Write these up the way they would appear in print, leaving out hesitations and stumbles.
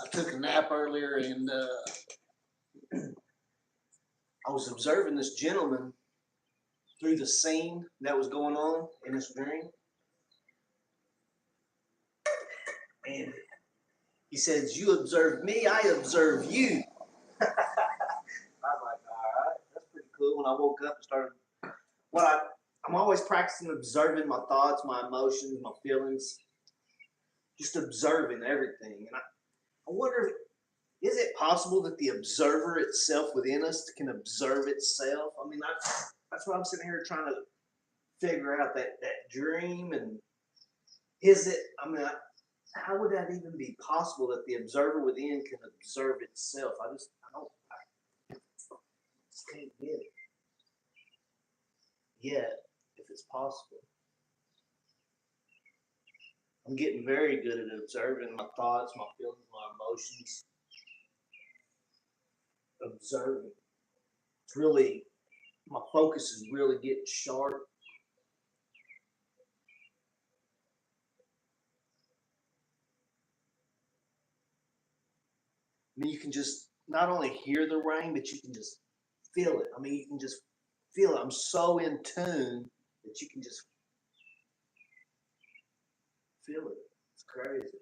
I took a nap earlier, and I was observing this gentleman through the scene that was going on in this dream. And he says, "You observed me, I observe you." I was like, all right, that's pretty cool. When I woke up and started, I'm always practicing observing my thoughts, my emotions, my feelings, just observing everything. And I wonder, is it possible that the observer itself within us can observe itself? I mean, that's what I'm sitting here trying to figure out, that dream. And is it, I mean, how would that even be possible that the observer within can observe itself? I just can't get it yet, if it's possible. I'm getting very good at observing my thoughts, my feelings, my emotions. Observing. It's really, my focus is really getting sharp. I mean, you can just not only hear the rain, but you can just feel it. I mean, you can just feel it. I'm so in tune that you can just feel it. It's crazy.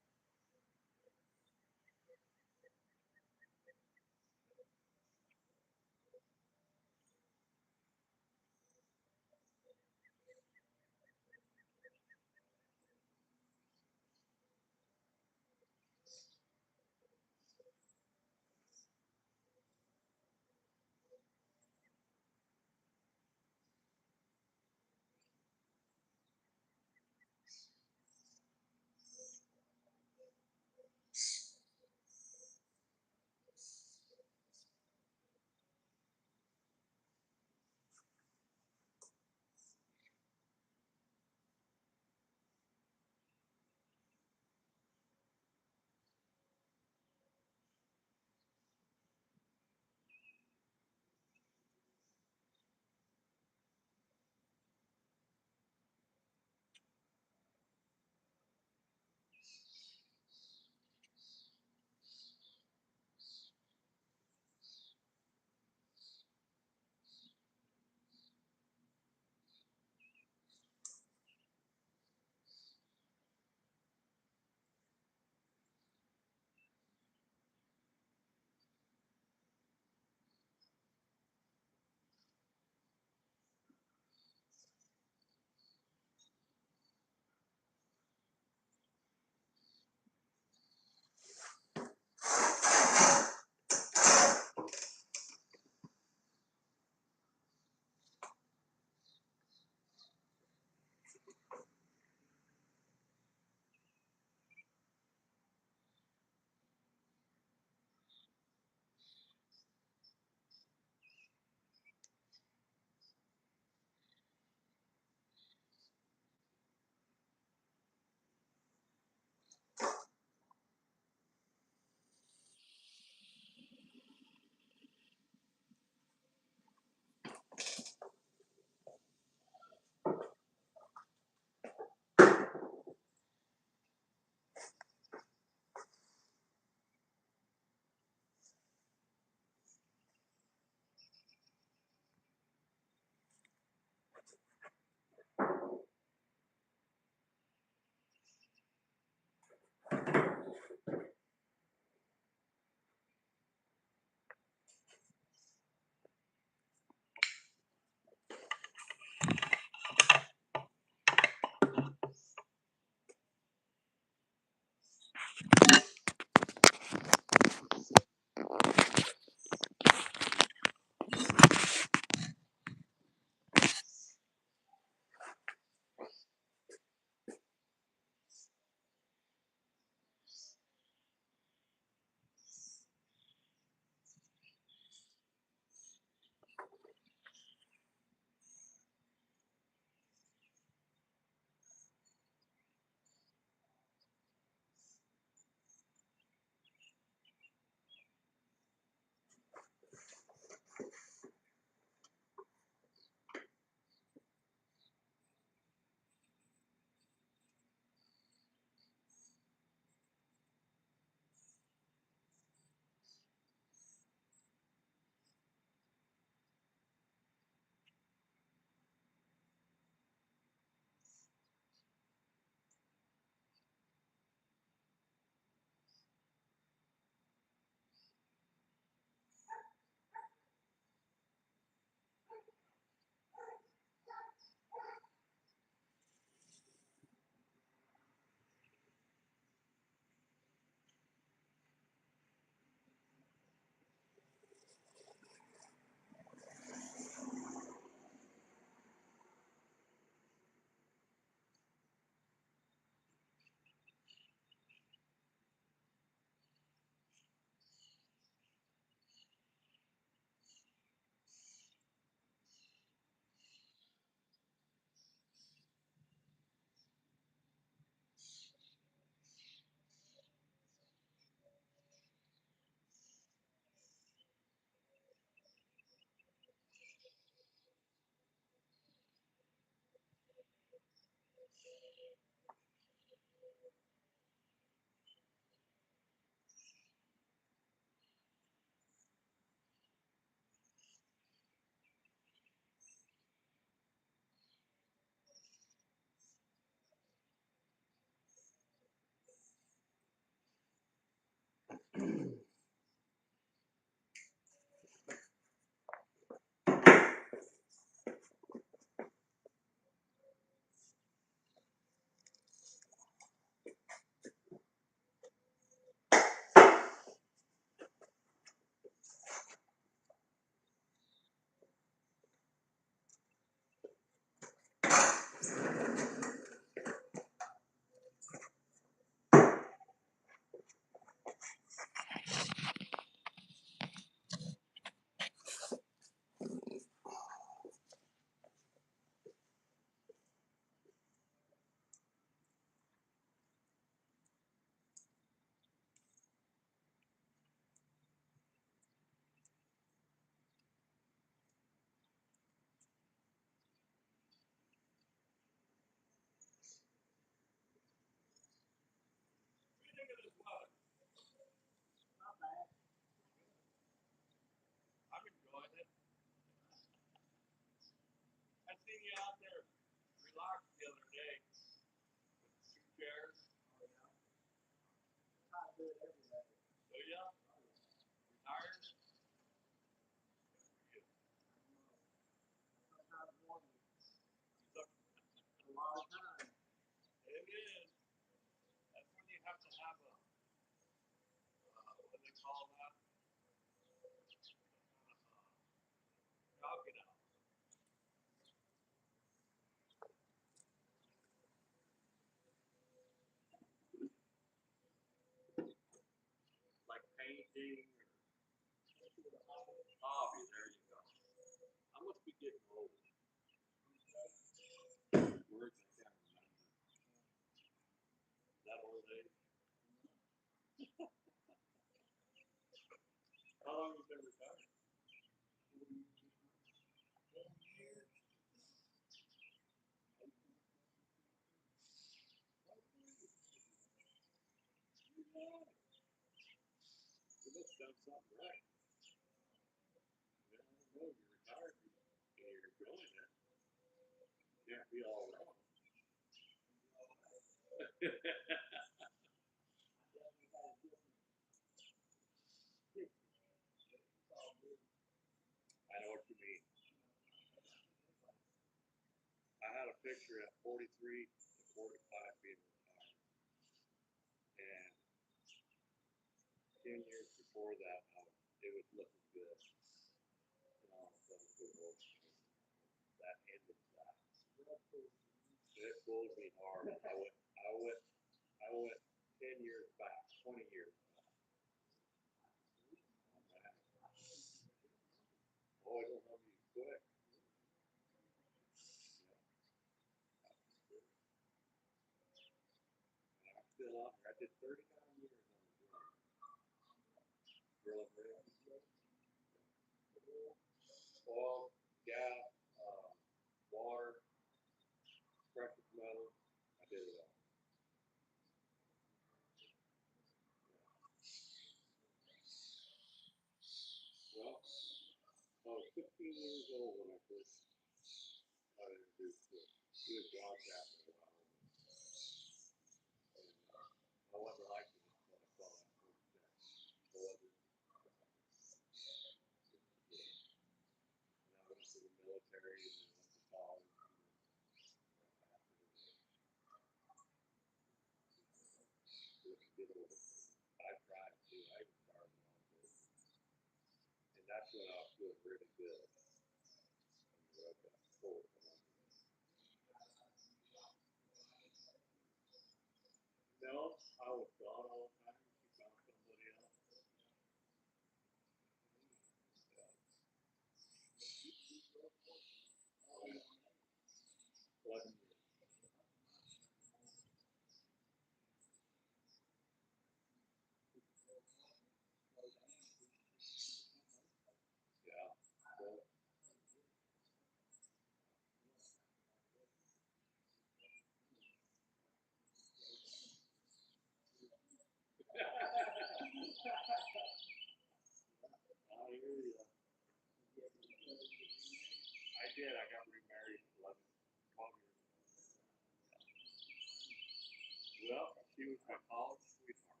my college sweetheart.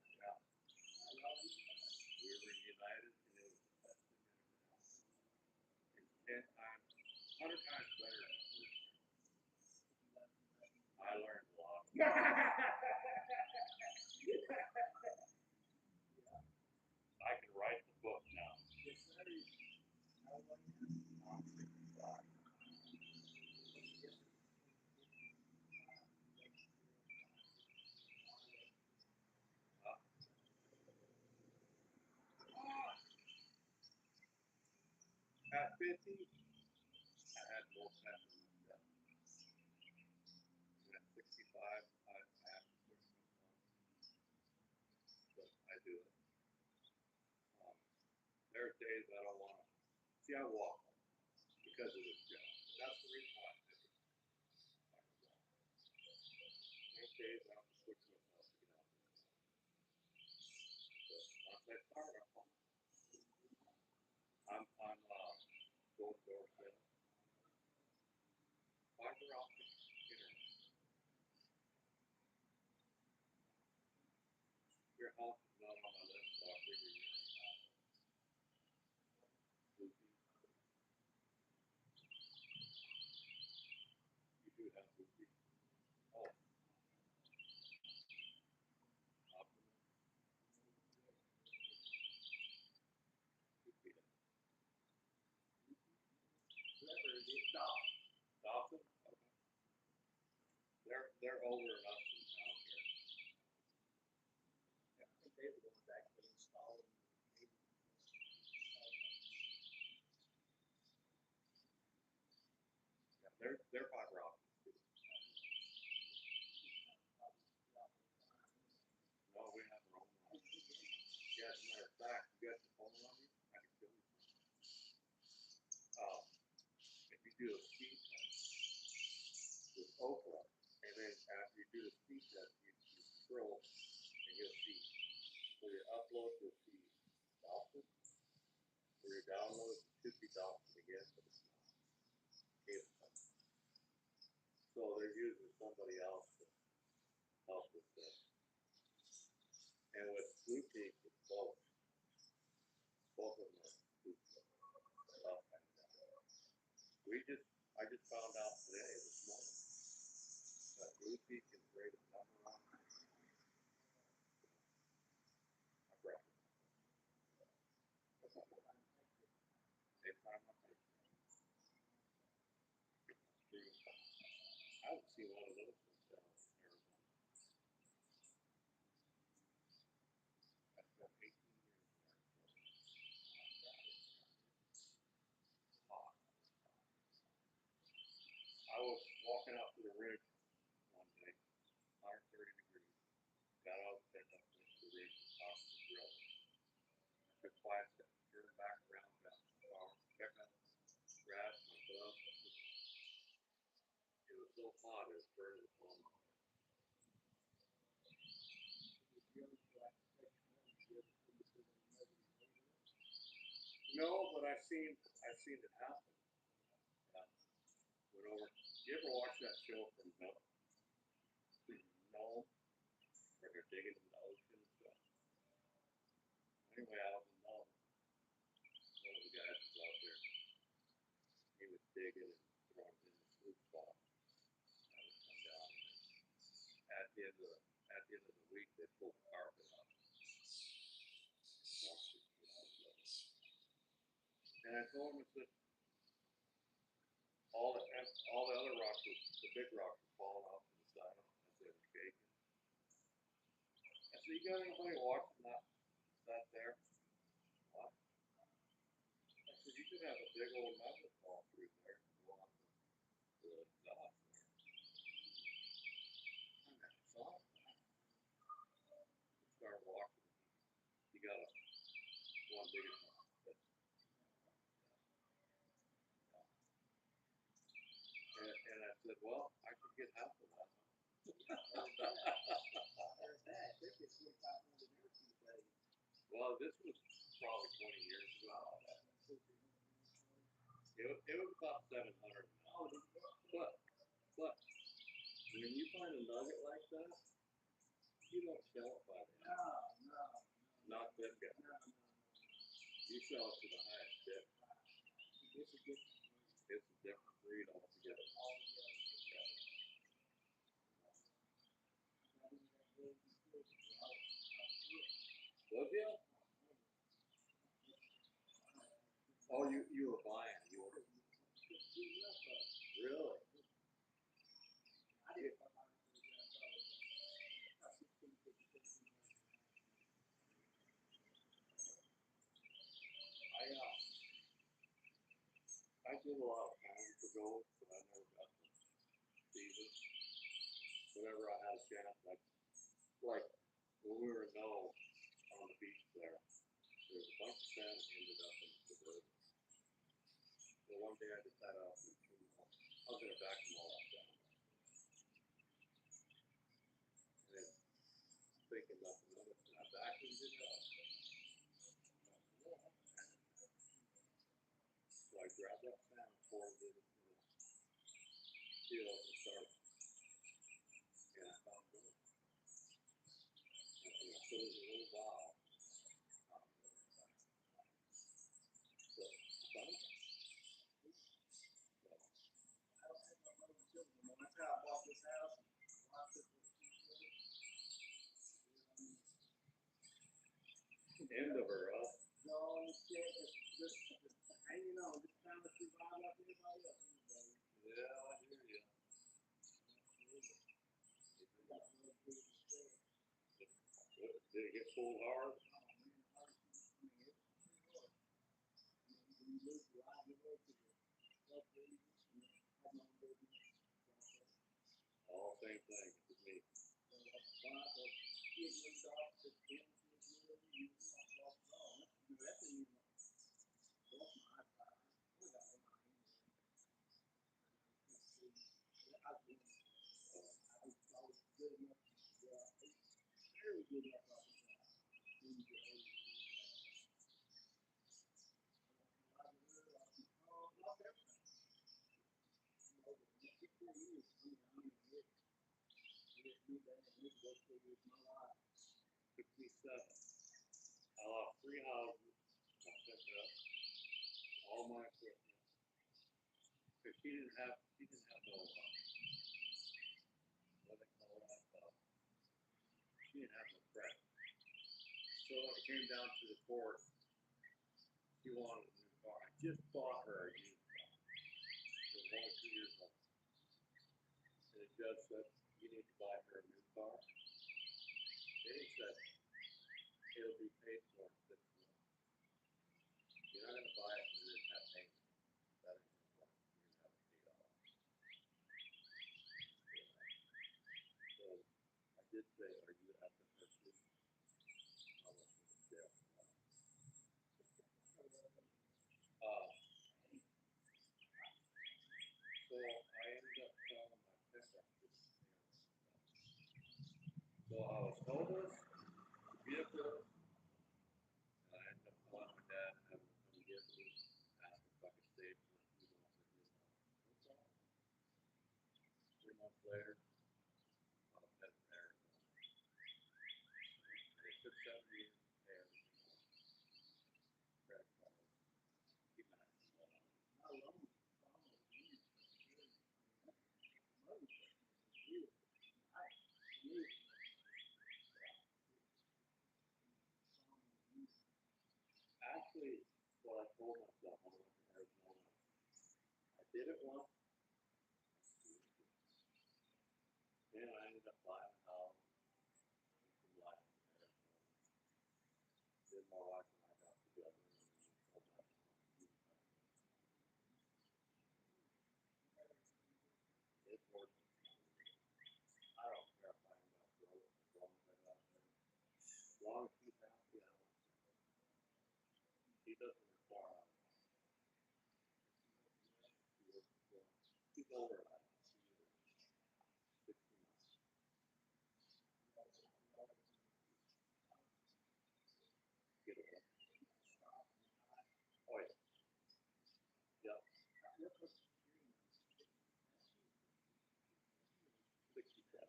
Yeah. We were reunited, and it was the best thing that ever happened. It's 10 times, 100 times better than the first year. I learned a lot. I can write the book now. I'm 65. Uh, at 50, I had more pets than myself. And at 65, I have to push myself, but I do it. Um, there are days I don't want to. See, I walk because of this job. That's the reason why I did it. I can walk. There's days I have to push myself to get out there. But once I start, I'm fine. I'm door to door sales. Fiber optic internet. Your house is not on my list, so I figure you're in town. Bluetooth. You do have Bluetooth. Oh, Optimum. Could be it. Whoever it is, dog. Dolphin? Okay. They're older than us in town here. I think they're the ones actually installing. Yeah, they're fiber optics too. No, we have our own one. Yeah, as a matter of fact, you got the phone on you? I can show you something. If you do a speed test with Oprah, and then after you do the speed test, you scroll and you'll see. For your upload, you'll see Dolphin. For your download, it should be Dolphin again, but it's not. It's not. So they're using somebody else to help with this. And with Bluetooth, it's both. Both of them are Bluetooth. I just found out today, this morning, that Bluetooth is rated number one. I brought it. They find my picture. It's true. I haven't seen one of those since Arizona. I spent 18 years there. Hot. I was walking out to the ridge one day, 130 degrees. Got out of the pickup, went to the ridge, top of the grill. I took 5 steps, turned back around, got in the car, checked out, grabbed my glove. It was so hot, it was burning the phone. No, but I've seen it happen. Yeah. Went over. You ever watch that show from No, where they're digging in the ocean and stuff? Anyway, I was in Nome. One of the guys was out there. He was digging and throwing in the food spot. I would come down and at the end of the week they pulled the carpet up. And I told him, I said, all the other rocks, the big rocks were falling off to the side as they were shaking. I said, you got anybody watching that there? What? I said, you could have a big old nugget fall through there and go on the exhaust there. And I saw it. I started watching it. He got one big enough. But, and I said, well, I could get half of that. Well, this was probably 20 years ago. It was about 700. But when you find a nugget like that, You don't sell it by the ounce. Not them guys. You sell it to the highest bid. It's a different breed altogether. Was you? Oh, you were buying. You were. Really? I did a lot of time for gold, but I never got the season. Whenever I had a chance, like when we were in Nome on the beach there was a bunch of salmon ended up in the river. So one day I decided I was going to tune them all. I was going to vacuum all that down. And then thinking nothing of it, and I vacuumed it up. So I grabbed that salmon, poured it in the field and started. And I found gold. And I put it in a little vial. So I found it. That's how I bought this house. End of her, huh? No, just hanging on, just trying to survive like everybody else. Yeah, I hear you. Did it get pulled hard? All same thing with me. Took me 7. I lost 3 houses. I picked up all my equipment. Cause she didn't have no, what they call that, she didn't have no credit. So when it came down to the court, she wanted a new car. I just bought her a used car. It was only 2 years old. And the judge said, you need to buy her a new car. Then he said, it'll be paid for in 6 months. You're not gonna buy it and then have payment. That ain't gonna work. You're gonna have it paid off. So I did say, are you after her too? I was in jail for that. So I ended up selling my pickup. So I was homeless, vehicle, and I ended up calling my dad and having him come get me, ask if I could stay for a few months and he was like, no problem. 3 months later, I was heading to Arizona. And it took 7 years to pay everything off. Credit card, keep my hands on it. Actually, what I told myself when I went to Arizona, I did it once, and I ended up buying a house in life in Arizona. Then my wife and I got together and we sold that house. It's worth it. I don't care if I end up broke as long as I got there. As long as she's happy, I don't care. She doesn't require a lot. She works for, she's older than I am. She's 69. Get it. Oh, yeah. Yep. 67.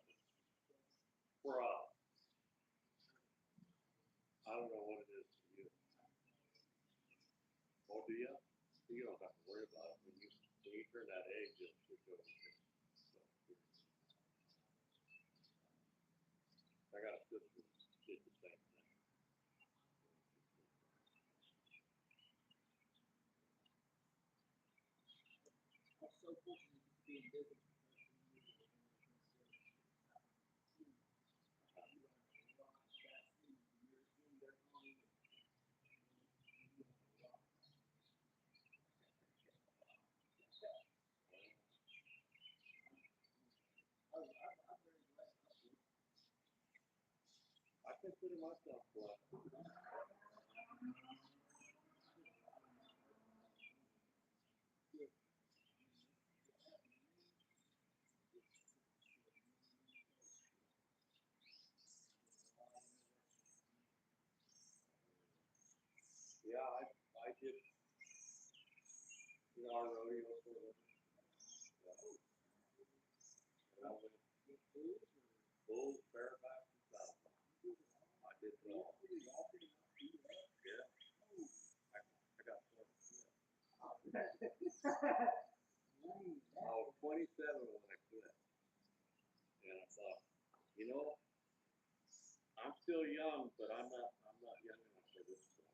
For us. don't know what it is for you. Oh, do you? You don't have to worry about it. When you turn that egg, you'll switch over to I got a sister that did the same thing. I'm so fortunate to be in business for 13 years. I consider myself blessed. Yeah, I did, our rodeo for a living. And I went bulls, barebacks, and saddlebacks. I did it all. Yeah. I got 27 when I quit. And I thought, I'm still young, but I'm not young enough for this stuff.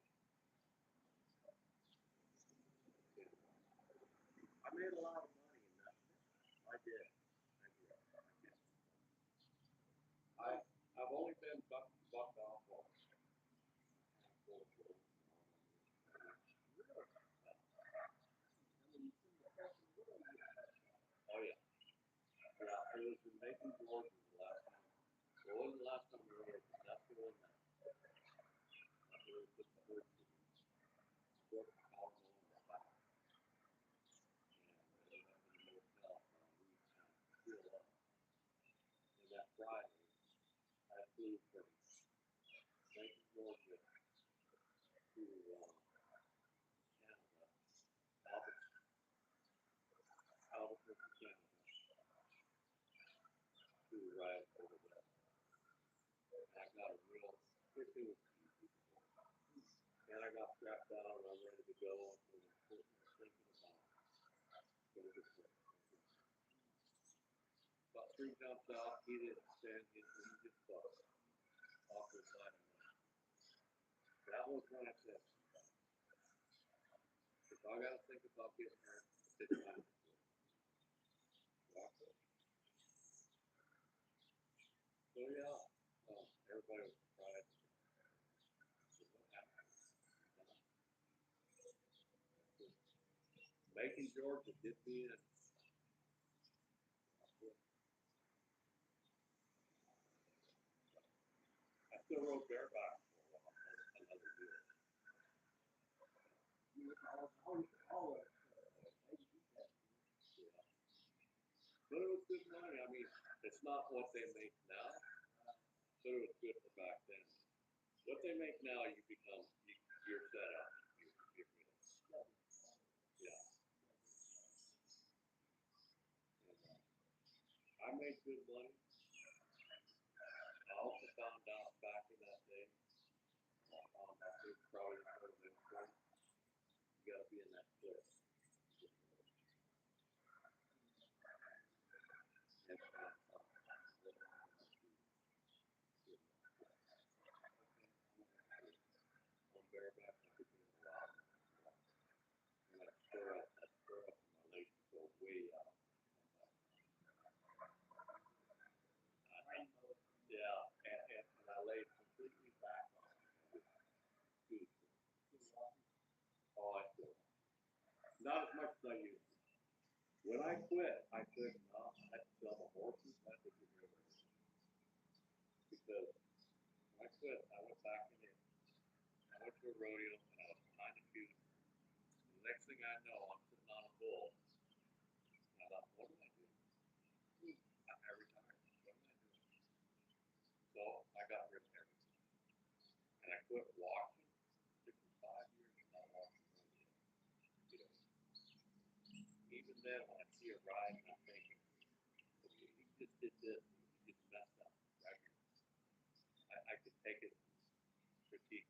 I made a lot of money in that. I did. I've only been bucked off on a handful of bulls. Oh yeah. Yeah, it was in Macon, Georgia the last time. It wasn't the last time we were, but that's the one that really put the horse in broke the collarbone in the back. And ended up in the motel for a week trying to heal up. And that Friday, I flew from Macon, Georgia to Canada, Albuquerque, Canada, to ride over there. And I got a real, first it was easy. And I got strapped down and I'm ready to go. And I was thinking about going to play. About 3 jumps out, he didn't stand, he just fell off the side of me. That was when I said, if I got to think about getting hurt, it's time to quit. So yeah, everybody was surprised. So what happened? Macon, Georgia did me in. I still rode bareback for a while, another year. Yeah. But it was good money. I mean, it's not what they make now, but it was good for back then. What they make now, you're set up. You're good. Yeah. And, I made good money. I also found out back in that day, I found out there's probably more than one. You got to be in that clip. And, on bareback, I could do a lot. And that stirrup in my leg go way out. Yeah, and I laid completely back on it. Good. Oh, I still. Not as much as I used to. When I quit, I couldn't. I had to sell the horses. I had to get rid of everything. Because when I quit, I went back in it. I went to a rodeo and I was trying to shoot. And the next thing I know, I'm sitting on a bull. And I thought, what am I doing? I retired. What am I doing? So I got rid of everything. And I quit watching. It took me 5 years of not watching rodeo. You know, even then, when I see a ride, I'm thinking, okay, he just did this. He just messed up right here. I could take it critique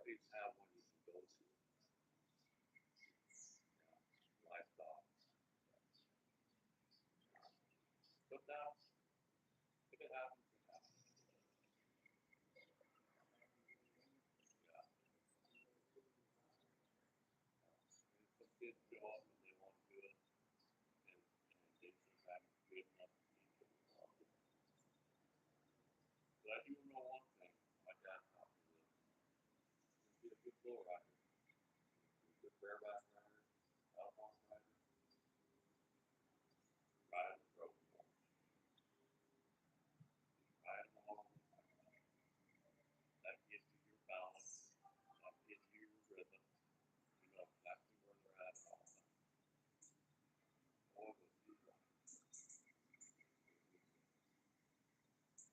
least have one you can go to. Lifestyle. But now, if it happens, it happens. Yeah. And some kids show up and they want to do it, and they sometimes good enough to teach them. But I do know one thing. My dad taught me this. Be a good bull rider, be a good bareback rider, alpine rider, ride the road. Ride them all. That gives you your balance. That gives you your rhythm. You know exactly where they're at all the time. Boy, was he right.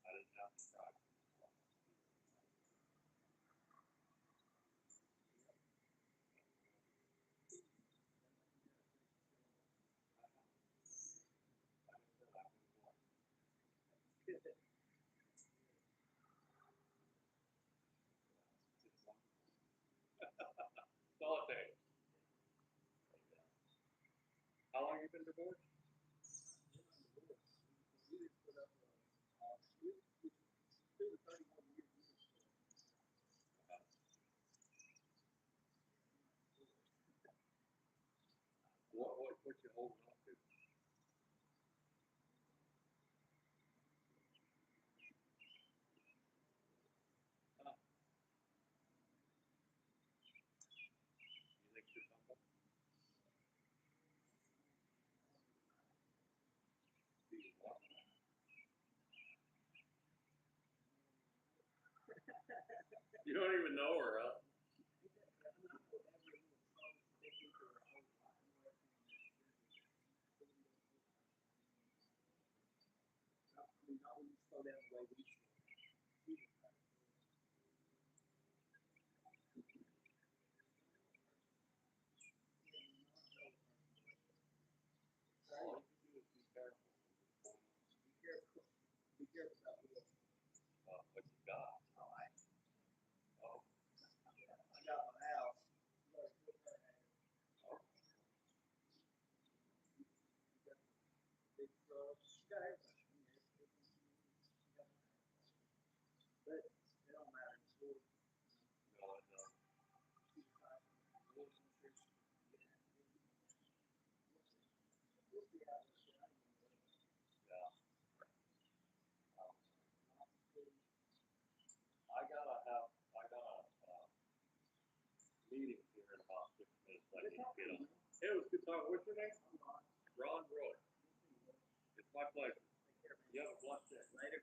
I didn't have to practice. That's all it takes. How long you been divorced? What you holding on to? Huh? You think she'll come back? Do you want her? You don't even know her, huh? All you can do is be careful. What you got? Oh, I got my house. oh. Big trucks. She got everything. But it don't matter. It's cool. No, no. Yeah. I got a meeting here in about 6 minutes. I need to get on. Hey, it was good talking. What's your name? Ron Roy. It's my pleasure. You have a blessed day. Later.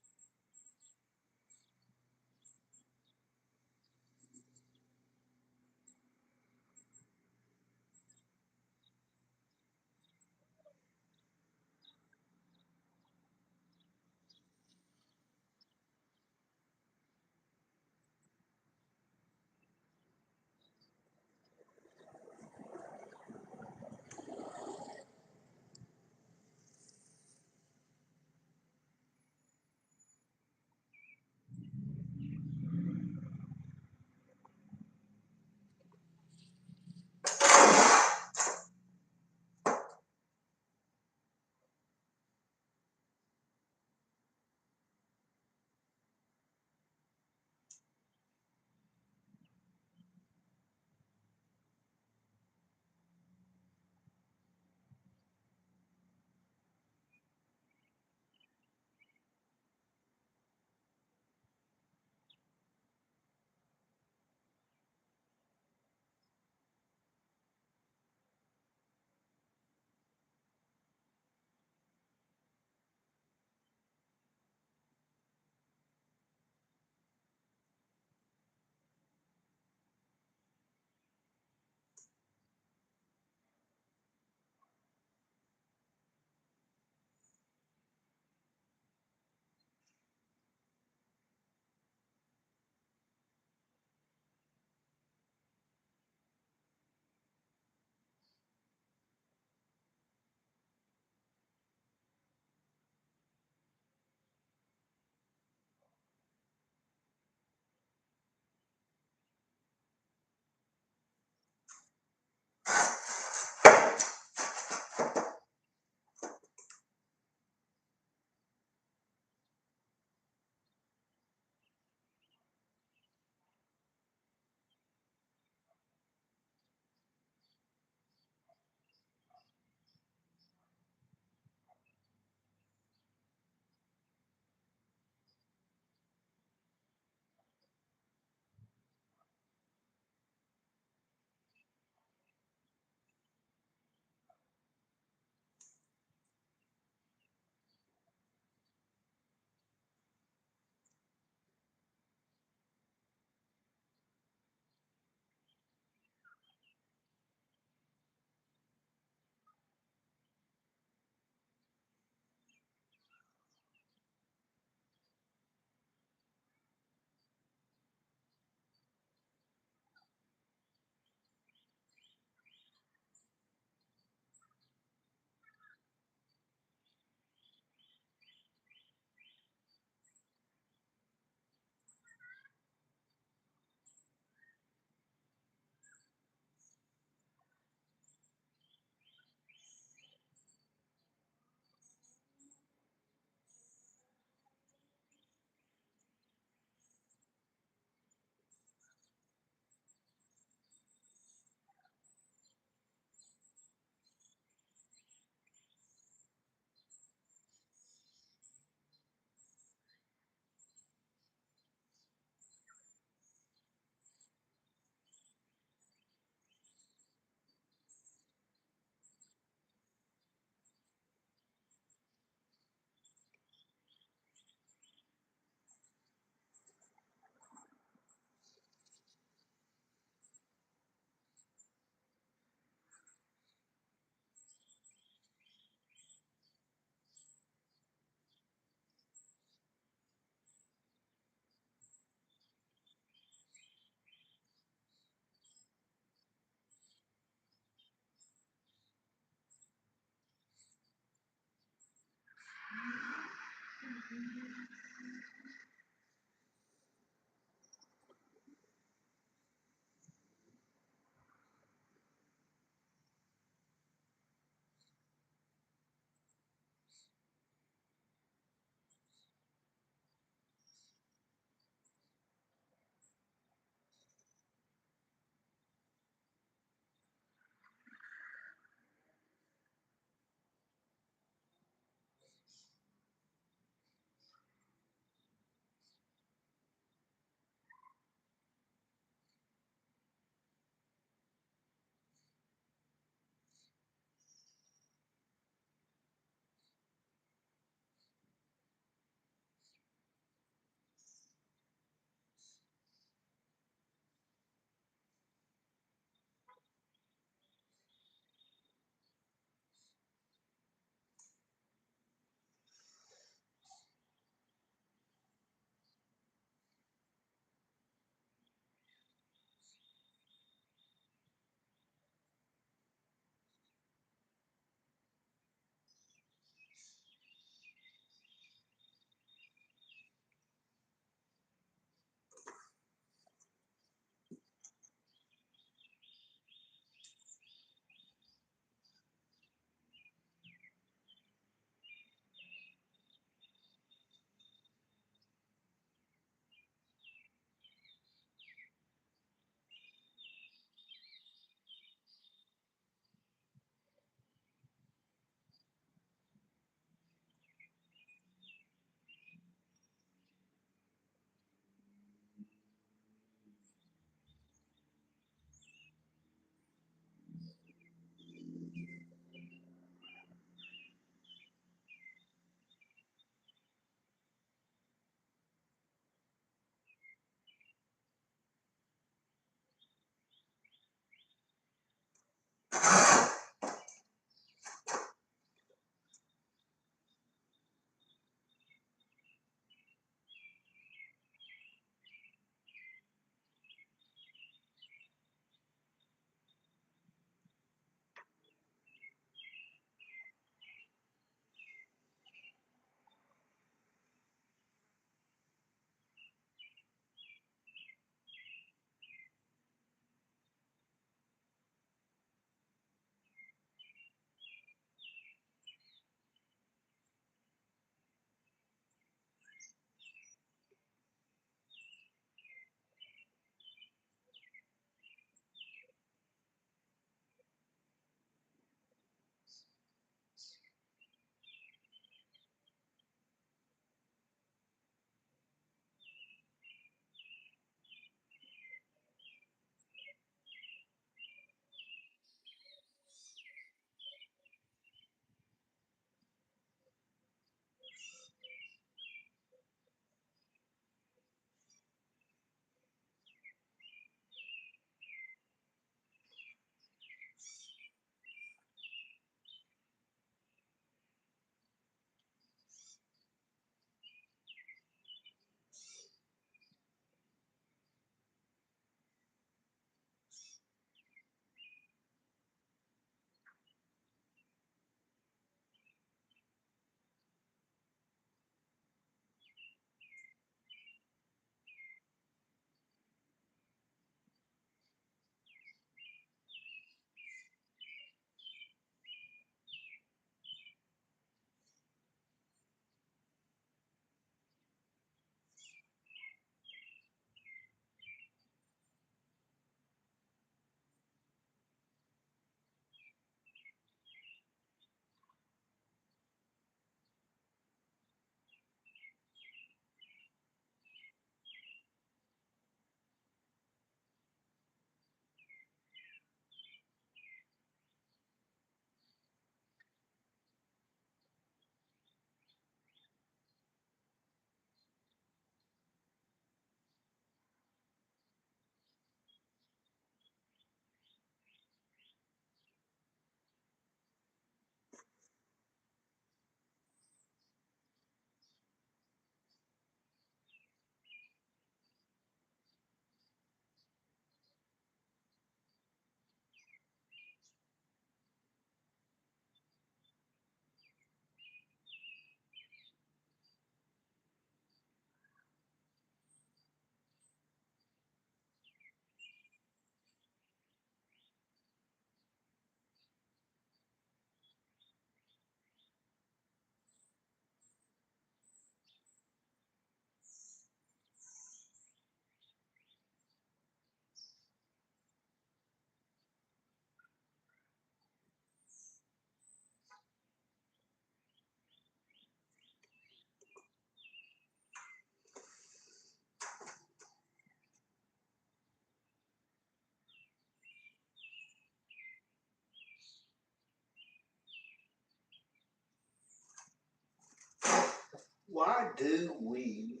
Why do we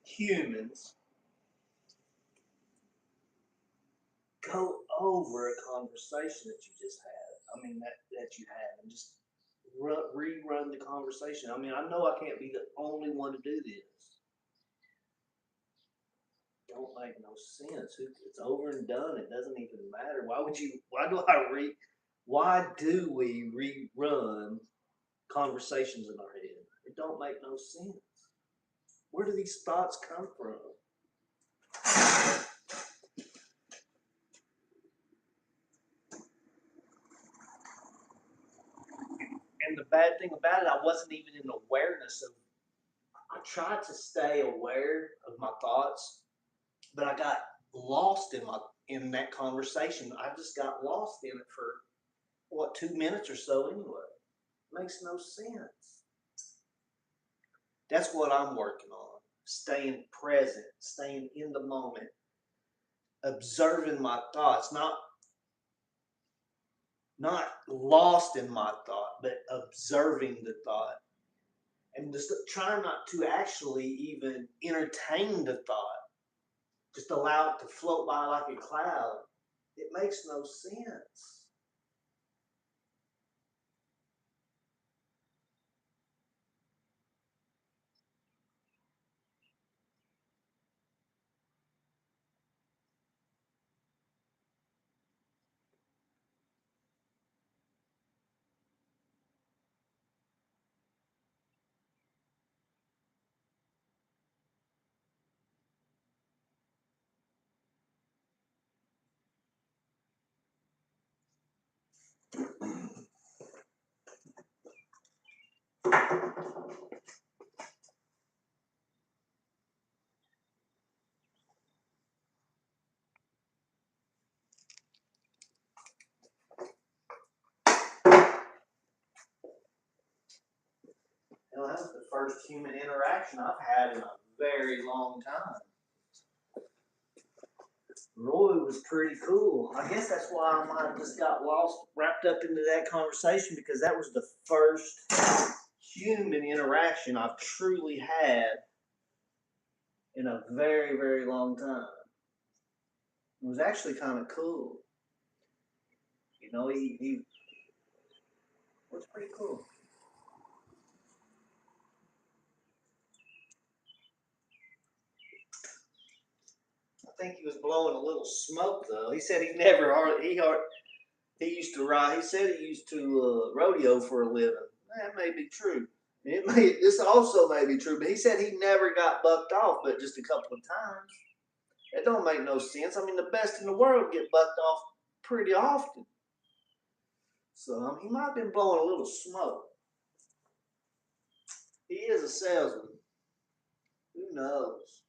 humans go over a conversation that you just had? I mean, that you had, and just rerun the conversation. I mean, I know I can't be the only one to do this. Don't make no sense. It's over and done. It doesn't even matter. Why do we rerun conversations in our head? It don't make no sense. Where do these thoughts come from? And the bad thing about it, I wasn't even in awareness of. I tried to stay aware of my thoughts, but I got lost in that conversation. I just got lost in it for what 2 minutes or so anyway. Makes no sense. That's what I'm working on. Staying present, staying in the moment, observing my thoughts, not lost in my thought, but observing the thought. And just trying not to actually even entertain the thought. Just allow it to float by like a cloud. It makes no sense. That was the first human interaction I've had in a very long time. Roy was pretty cool. I guess that's why I might have just got lost, wrapped up into that conversation, because that was the first human interaction I've truly had in a very, very long time. It was actually kind of cool. You know, he was pretty cool. I think he was blowing a little smoke though. He said he used to ride. He said he used to rodeo for a living. That may be true. This also may be true, but he said he never got bucked off, but just a couple of times. It don't make no sense. I mean, the best in the world get bucked off pretty often. So he might have been blowing a little smoke. He is a salesman. Who knows?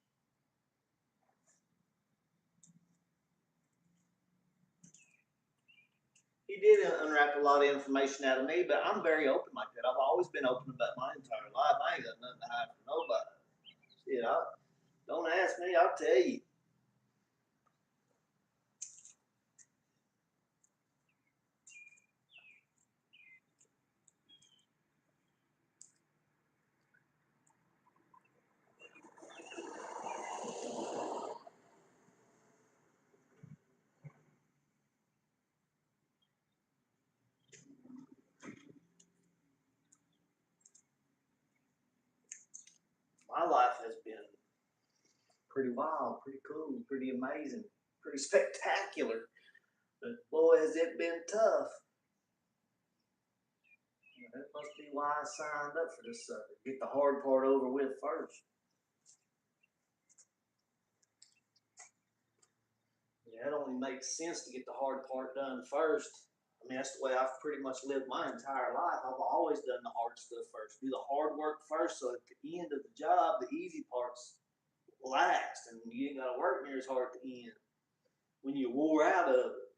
He did unwrap a lot of information out of me, but I'm very open like that. I've always been open about my entire life. I ain't got nothing to hide from nobody. Shit, don't ask me, I'll tell you. My life has been pretty wild, pretty cool, pretty amazing, pretty spectacular. But boy, has it been tough. That must be why I signed up for this sucker. Get the hard part over with first. Yeah, it only makes sense to get the hard part done first. I mean, that's the way I've pretty much lived my entire life. I've always done the hard stuff first. Do the hard work first, so at the end of the job, the easy parts last, and you ain't got to work near as hard at the end when you wore out of it.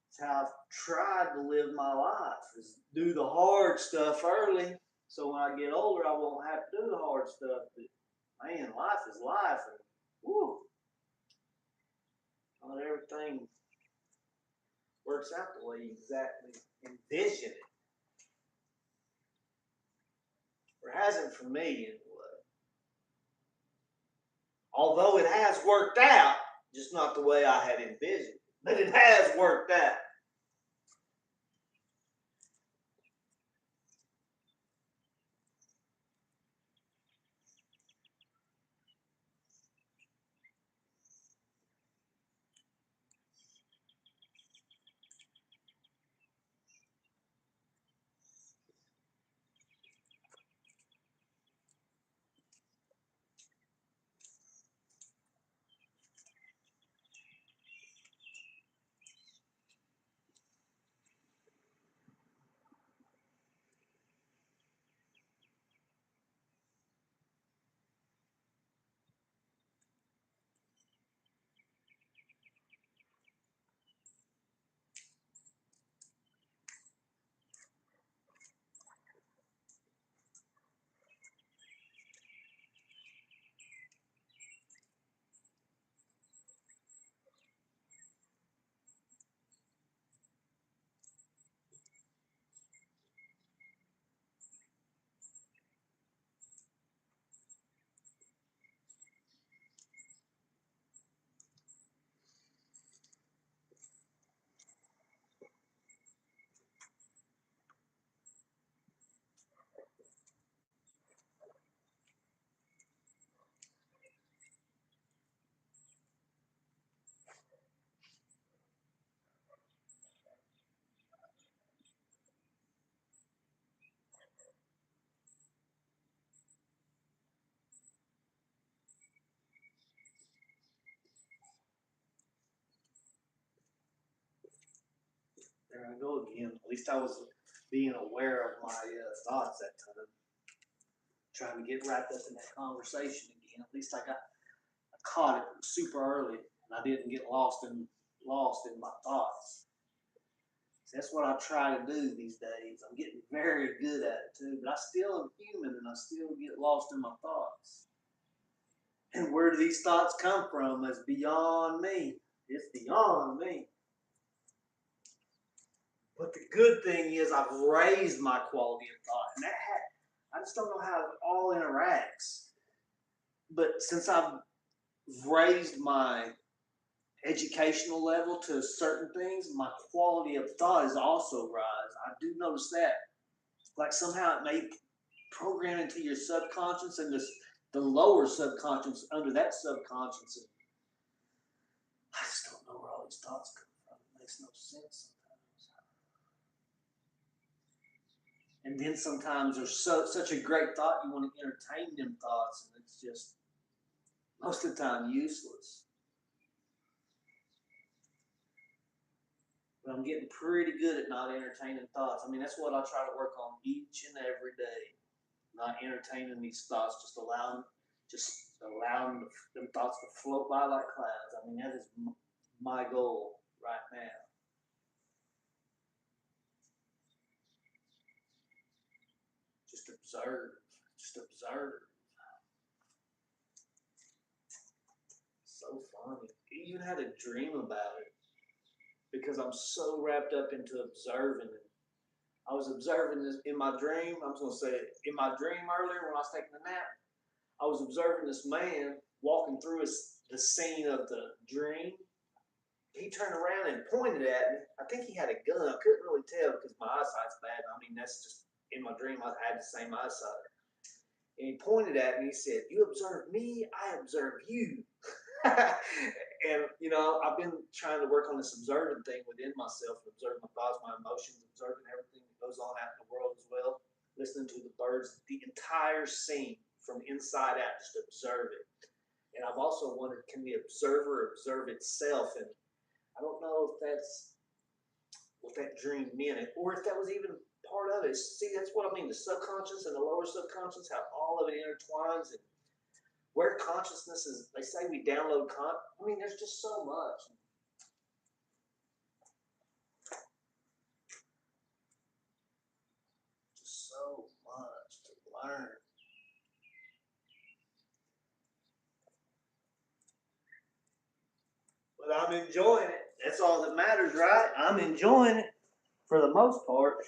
That's how I've tried to live my life: is do the hard stuff early, so when I get older, I won't have to do the hard stuff. But man, life is life, and woo, not everything works out the way you exactly envision it. Or how Hasn't for me anyway. Although it has worked out, just not the way I had envisioned. But it has worked out. There I go again. At least I was being aware of my thoughts that time. Trying to get wrapped up in that conversation again. At least I caught it super early, and I didn't get lost in my thoughts. That's what I try to do these days. I'm getting very good at it too, but I still am human, and I still get lost in my thoughts. And where do these thoughts come from is beyond me. It's beyond me. But the good thing is I've raised my quality of thought, and I just don't know how it all interacts. But since I've raised my educational level to certain things, my quality of thought is also rise. I do notice that. Like somehow it may program into your subconscious and the lower subconscious under that subconscious. And I just don't know where all these thoughts come from. It makes no sense sometimes. And then sometimes there's such a great thought, you want to entertain them thoughts, and it's just most of the time useless. But I'm getting pretty good at not entertaining thoughts. I mean, that's what I try to work on each and every day. Not entertaining these thoughts, just allowing them thoughts to float by like clouds. I mean, that is my goal right now. Just observe. Just observe. So funny. I even had a dream about it because I'm so wrapped up into observing it. I was observing this in my dream. I was going to say it. In my dream earlier when I was taking a nap, I was observing this man walking through the scene of the dream. He turned around and pointed at me. I think he had a gun. I couldn't really tell because my eyesight's bad. I mean, that's just in my dream. I had the same eyesight. And he pointed at me. He said, "You observe me, I observe you." And, you know, I've been trying to work on this observing thing within myself, observing my thoughts, my emotions, observing everything that goes on out in the world as well, listening to the birds, the entire scene from inside out, just observe it. And I've also wondered, can the observer observe itself? And I don't know if that's what that dream meant, or if that was even part of it. See, that's what I mean, the subconscious and the lower subconscious, how all of it intertwines, and where consciousness is. They say we download I mean, there's just so much. Just so much to learn. But I'm enjoying it. That's all that matters, right? I'm enjoying it for the most part.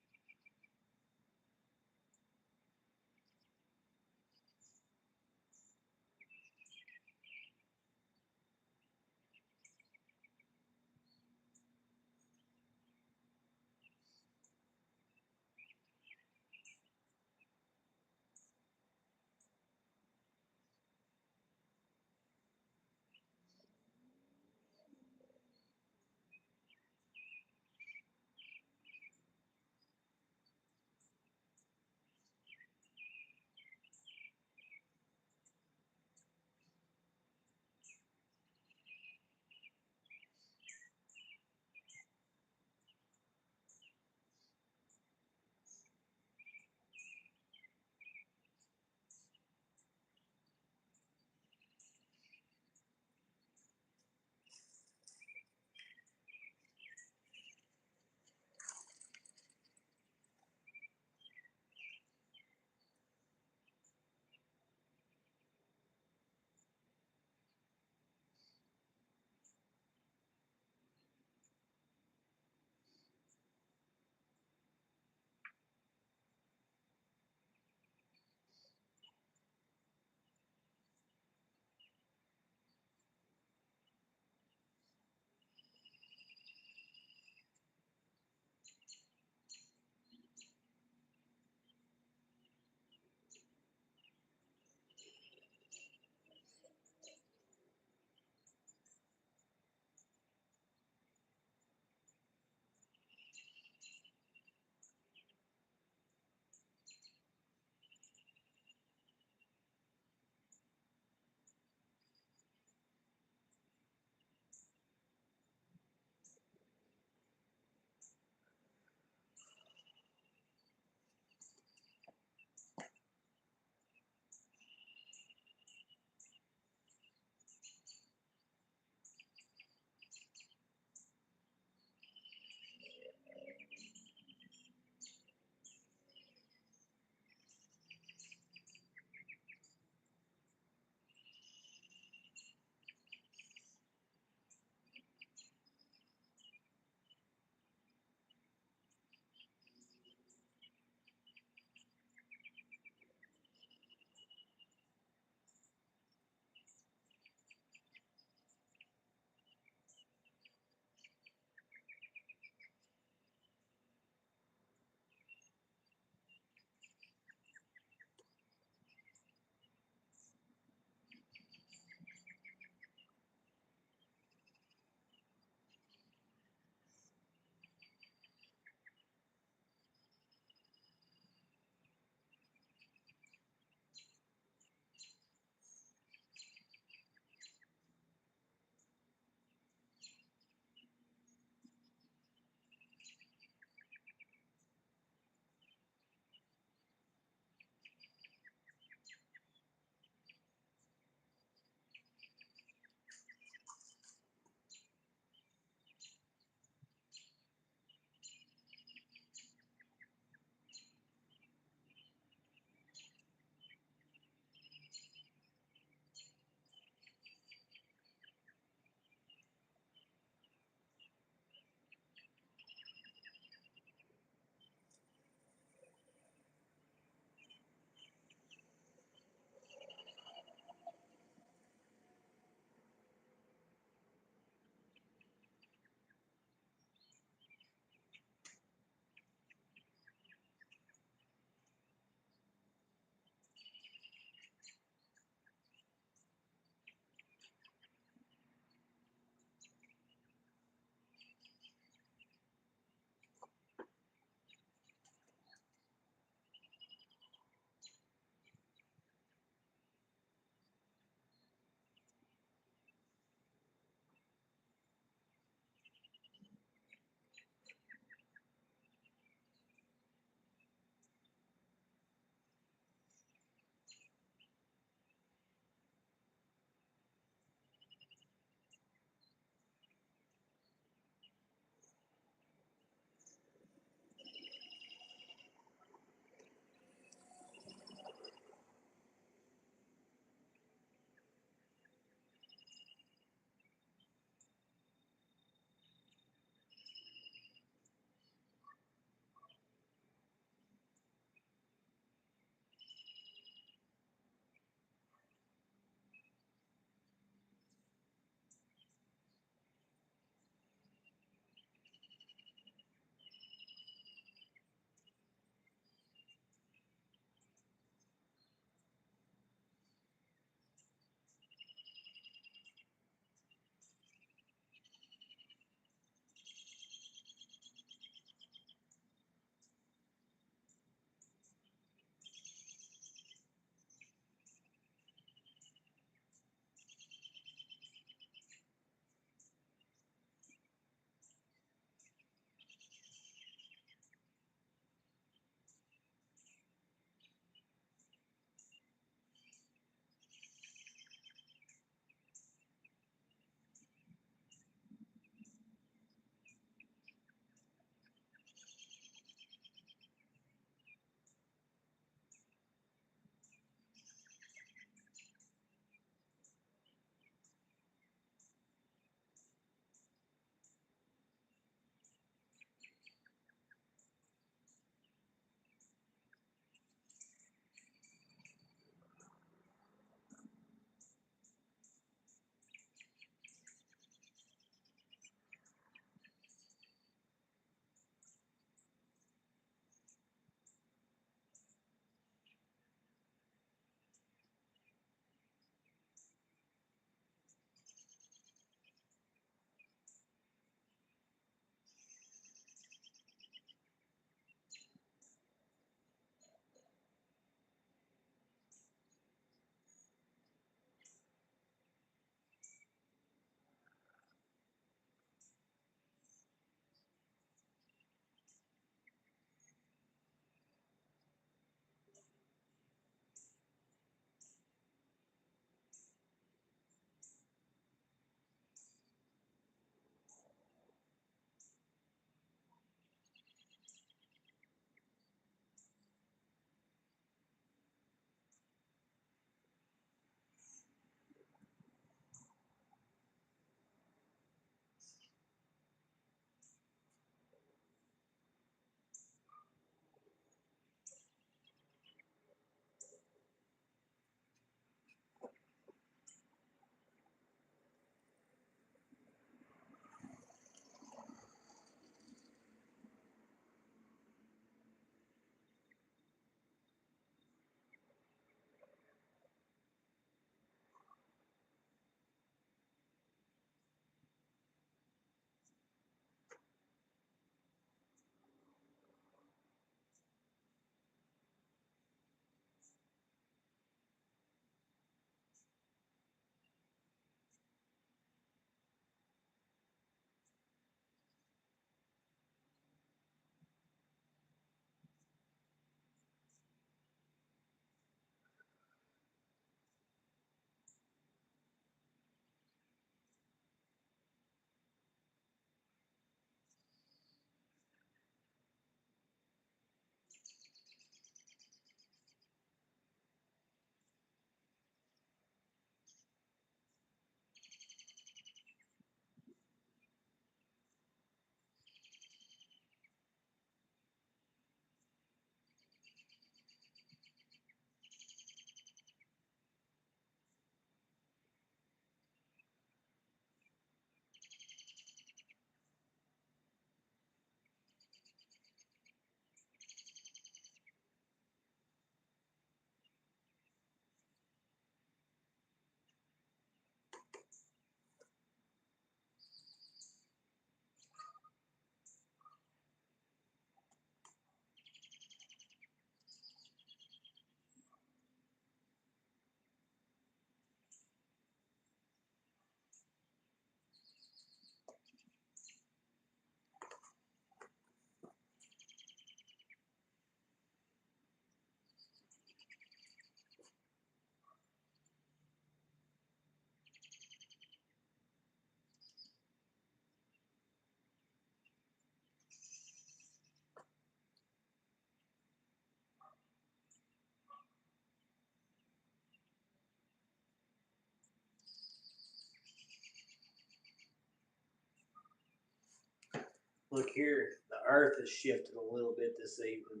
Look here, the earth has shifted a little bit this evening.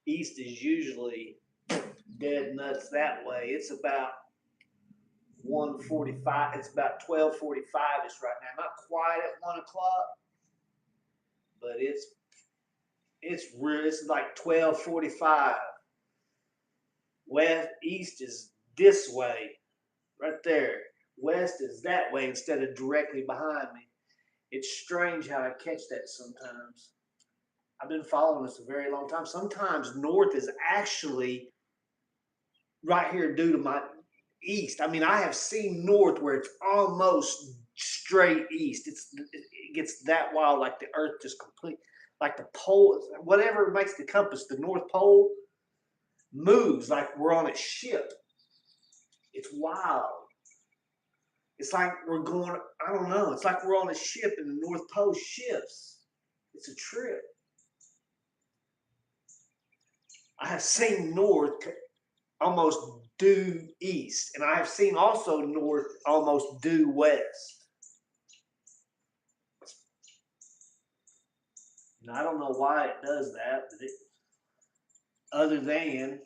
East is usually dead nuts that way. It's about 1:45. It's about 12:45 ish right now. Not quite at 1 o'clock, but it's real. It's like 12:45. West East is this way, right there. West is that way instead of directly behind me. It's strange how I catch that sometimes. I've been following this a very long time. Sometimes north is actually right here due to my east. I mean, I have seen north where it's almost straight east. It gets that wild, like the earth just complete, like the pole, whatever makes the compass, the North Pole moves like we're on a ship. It's wild. It's like we're going, I don't know, it's like we're on a ship and the North Pole shifts. It's a trip. I have seen north almost due east, and I have seen also north almost due west. And I don't know why it does that, but other than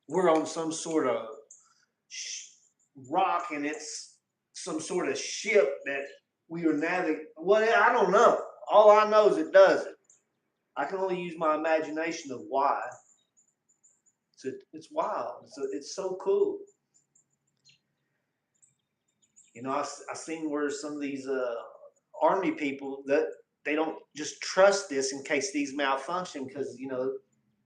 we're on some sort of rock and it's some sort of ship that we are navigating. Well, I don't know. All I know is it does it. I can only use my imagination of why. It's wild. It's so cool. You know, I seen where some of these army people that they don't just trust this in case these malfunction because you know,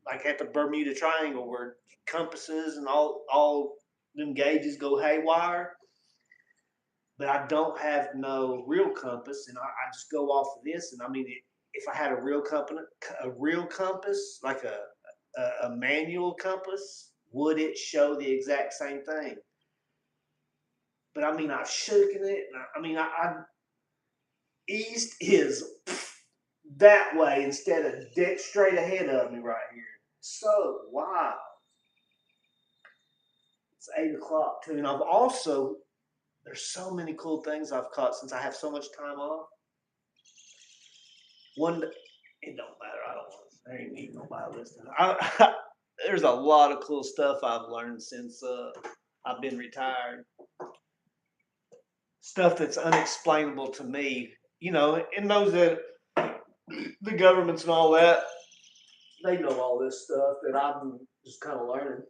like at the Bermuda Triangle where compasses and all them gauges go haywire. But I don't have no real compass, and I just go off of this. And I mean, if I had a real compass, like a manual compass, would it show the exact same thing? But I mean, I've shaken it. And I mean, I east is that way instead of dead straight ahead of me right here. So wow, it's 8 o'clock too, and I've also there's so many cool things I've caught since I have so much time off. One, it don't matter. I don't want. There ain't need nobody listening. There's a lot of cool stuff I've learned since I've been retired. Stuff that's unexplainable to me, you know, and those that the governments and all that, they know all this stuff that I'm just kind of learning.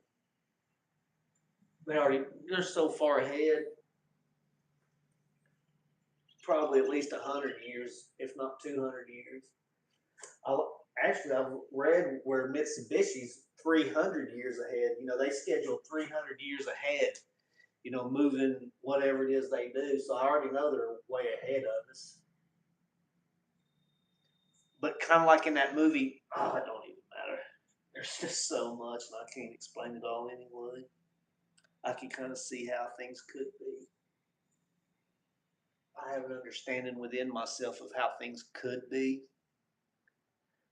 They're so far ahead, probably at least 100 years, if not 200 years. I've read where Mitsubishi's 300 years ahead. You know, they schedule 300 years ahead. You know, moving whatever it is they do. So I already know they're way ahead of us. But kind of like in that movie, oh, it don't even matter. There's just so much, and I can't explain it all anyway. I can kind of see how things could be. I have an understanding within myself of how things could be.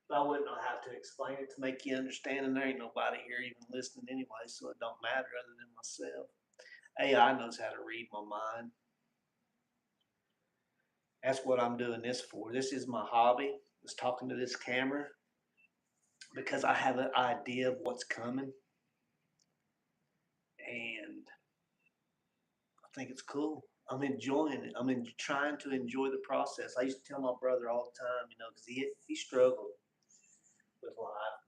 But I wouldn't know how to explain it to make you understand, and there ain't nobody here even listening anyway, so it don't matter other than myself. AI knows how to read my mind. That's what I'm doing this for. This is my hobby. Is talking to this camera because I have an idea of what's coming, and I think it's cool. I'm enjoying it. Trying to enjoy the process. I used to tell my brother all the time, you know, because he struggled with life,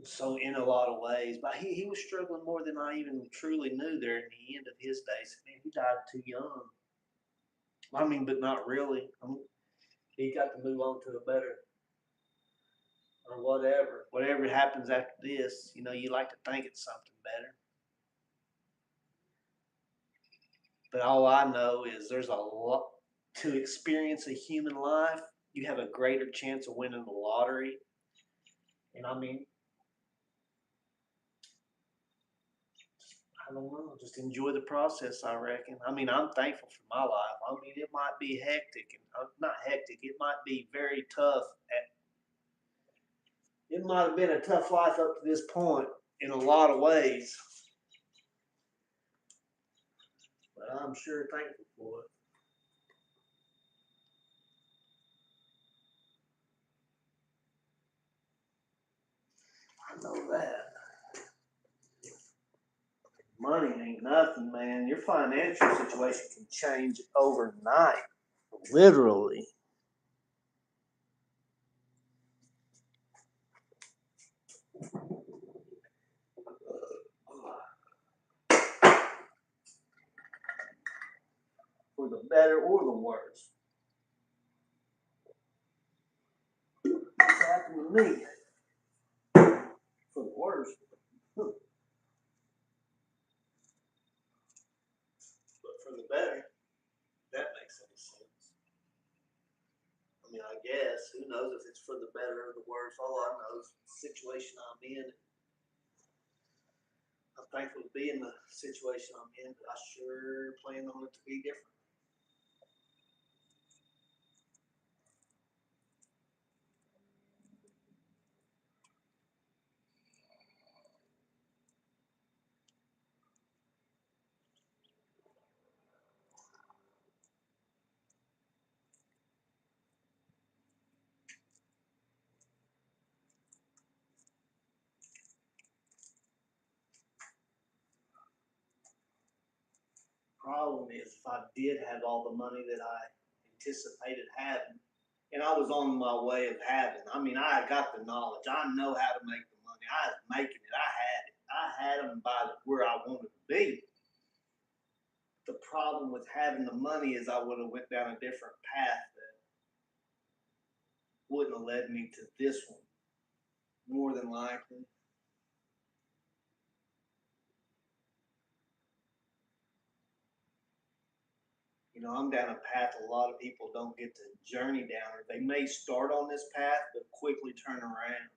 so in a lot of ways. But he was struggling more than I even truly knew there in the end of his days. Man, he died too young. I mean, but not really. He got to move on to a better or whatever. Whatever happens after this, you know, you like to think it's something better. But all I know is there's a lot to experience a human life. You have a greater chance of winning the lottery. And I mean, I don't know, just enjoy the process, I reckon. I mean, I'm thankful for my life. I mean, it might be hectic and not hectic, it might be very tough. It might have been a tough life up to this point in a lot of ways, but I'm sure thankful for it. I know that. Money ain't nothing, man. Your financial situation can change overnight. Literally. For the better or the worse. What's happened to me? For the worse. But for the better. That makes any sense. I mean, I guess. Who knows if it's for the better or the worse? All I know is the situation I'm in. I'm thankful to be in the situation I'm in, but I sure plan on it to be different. Problem is, if I did have all the money that I anticipated having, and I was on my way of having, I mean, I got the knowledge. I know how to make the money. I was making it. I had it. I had them by where I wanted to be. The problem with having the money is I would have went down a different path that wouldn't have led me to this one, more than likely. You know, I'm down a path a lot of people don't get to journey down, or they may start on this path but quickly turn around.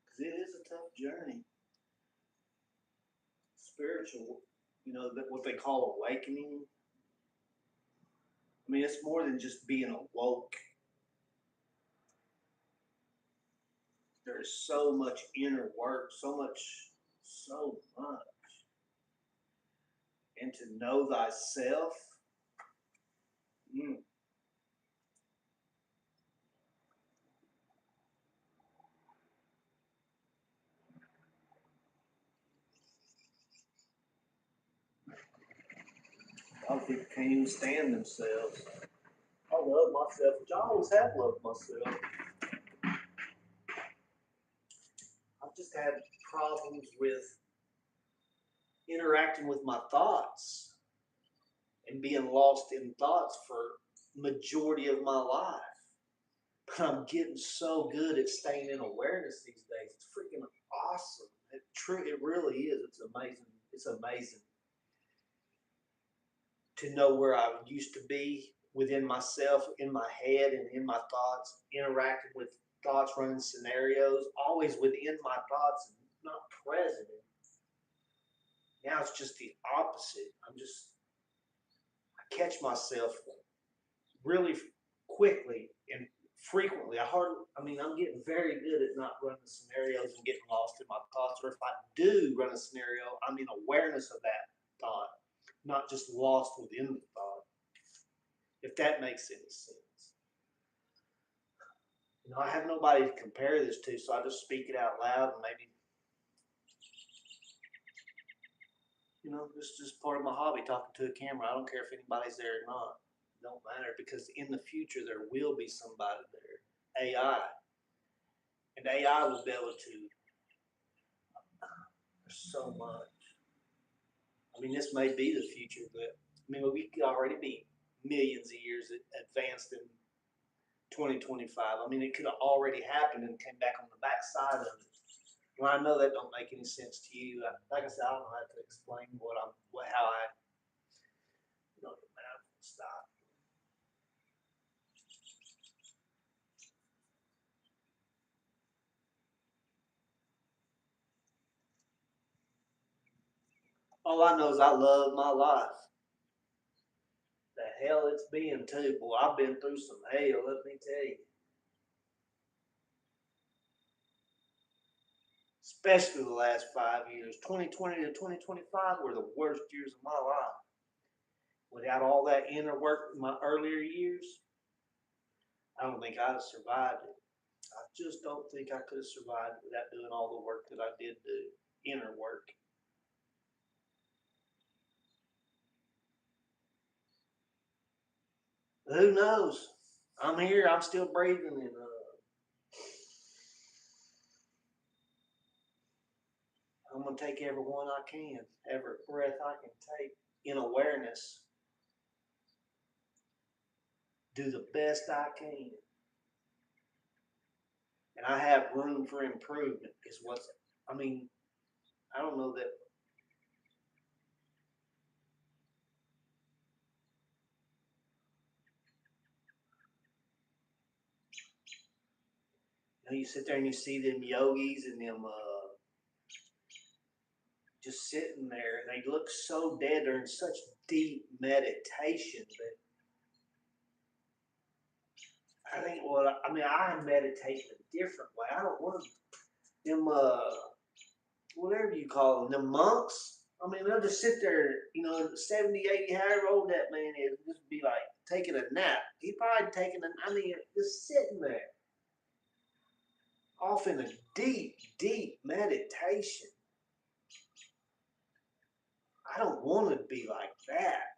Because it is a tough journey. Spiritual, you know, that what they call awakening. I mean, it's more than just being awoke. There's so much inner work, so much. And to know thyself, mm, a lot of people can't even stand themselves. I love myself, which I always have loved myself. I've just had problems with interacting with my thoughts and being lost in thoughts for majority of my life. But I'm getting so good at staying in awareness these days. It's freaking awesome. It really is. It's amazing. It's amazing to know where I used to be within myself, in my head, and in my thoughts, interacting with thoughts, running scenarios, always within my thoughts, and not present. Now it's just the opposite. I catch myself really quickly and frequently. I'm getting very good at not running scenarios and getting lost in my thoughts. Or if I do run a scenario, I'm in awareness of that thought, not just lost within the thought. If that makes any sense. You know, I have nobody to compare this to, so I just speak it out loud and maybe, you know, this is just part of my hobby, talking to a camera. I don't care if anybody's there or not. It don't matter, because in the future there will be somebody there. AI. And AI will be able to, there's so much. I mean, this may be the future, but I mean, we could already be millions of years advanced in 2025. I mean, it could have already happened and came back on the backside of it. Well, I know that don't make any sense to you. Like I said, I don't know how to explain how I, you know, stop. All I know is I love my life. The hell it's been too, boy. I've been through some hell, let me tell you. Especially the last 5 years. 2020 to 2025 were the worst years of my life. without all that inner work in my earlier years, I don't think I'd have survived it. I just don't think I could have survived without doing all the work that I did do, inner work. But who knows? I'm here. I'm still breathing, and I'm gonna take every one I can, every breath I can take in awareness. Do the best I can, and I have room for improvement. Is what's. I mean, I don't know that. You know, you sit there and you see them yogis and them just sitting there, and they look so dead. They're in such deep meditation. But I think, well, I mean, I meditate in a different way. I don't want them, whatever you call them, the monks. I mean, they'll just sit there, 70, 80, however old that man is, just be like taking a nap. He probably taking just sitting there, off in a deep, deep meditation. I don't want to be like that.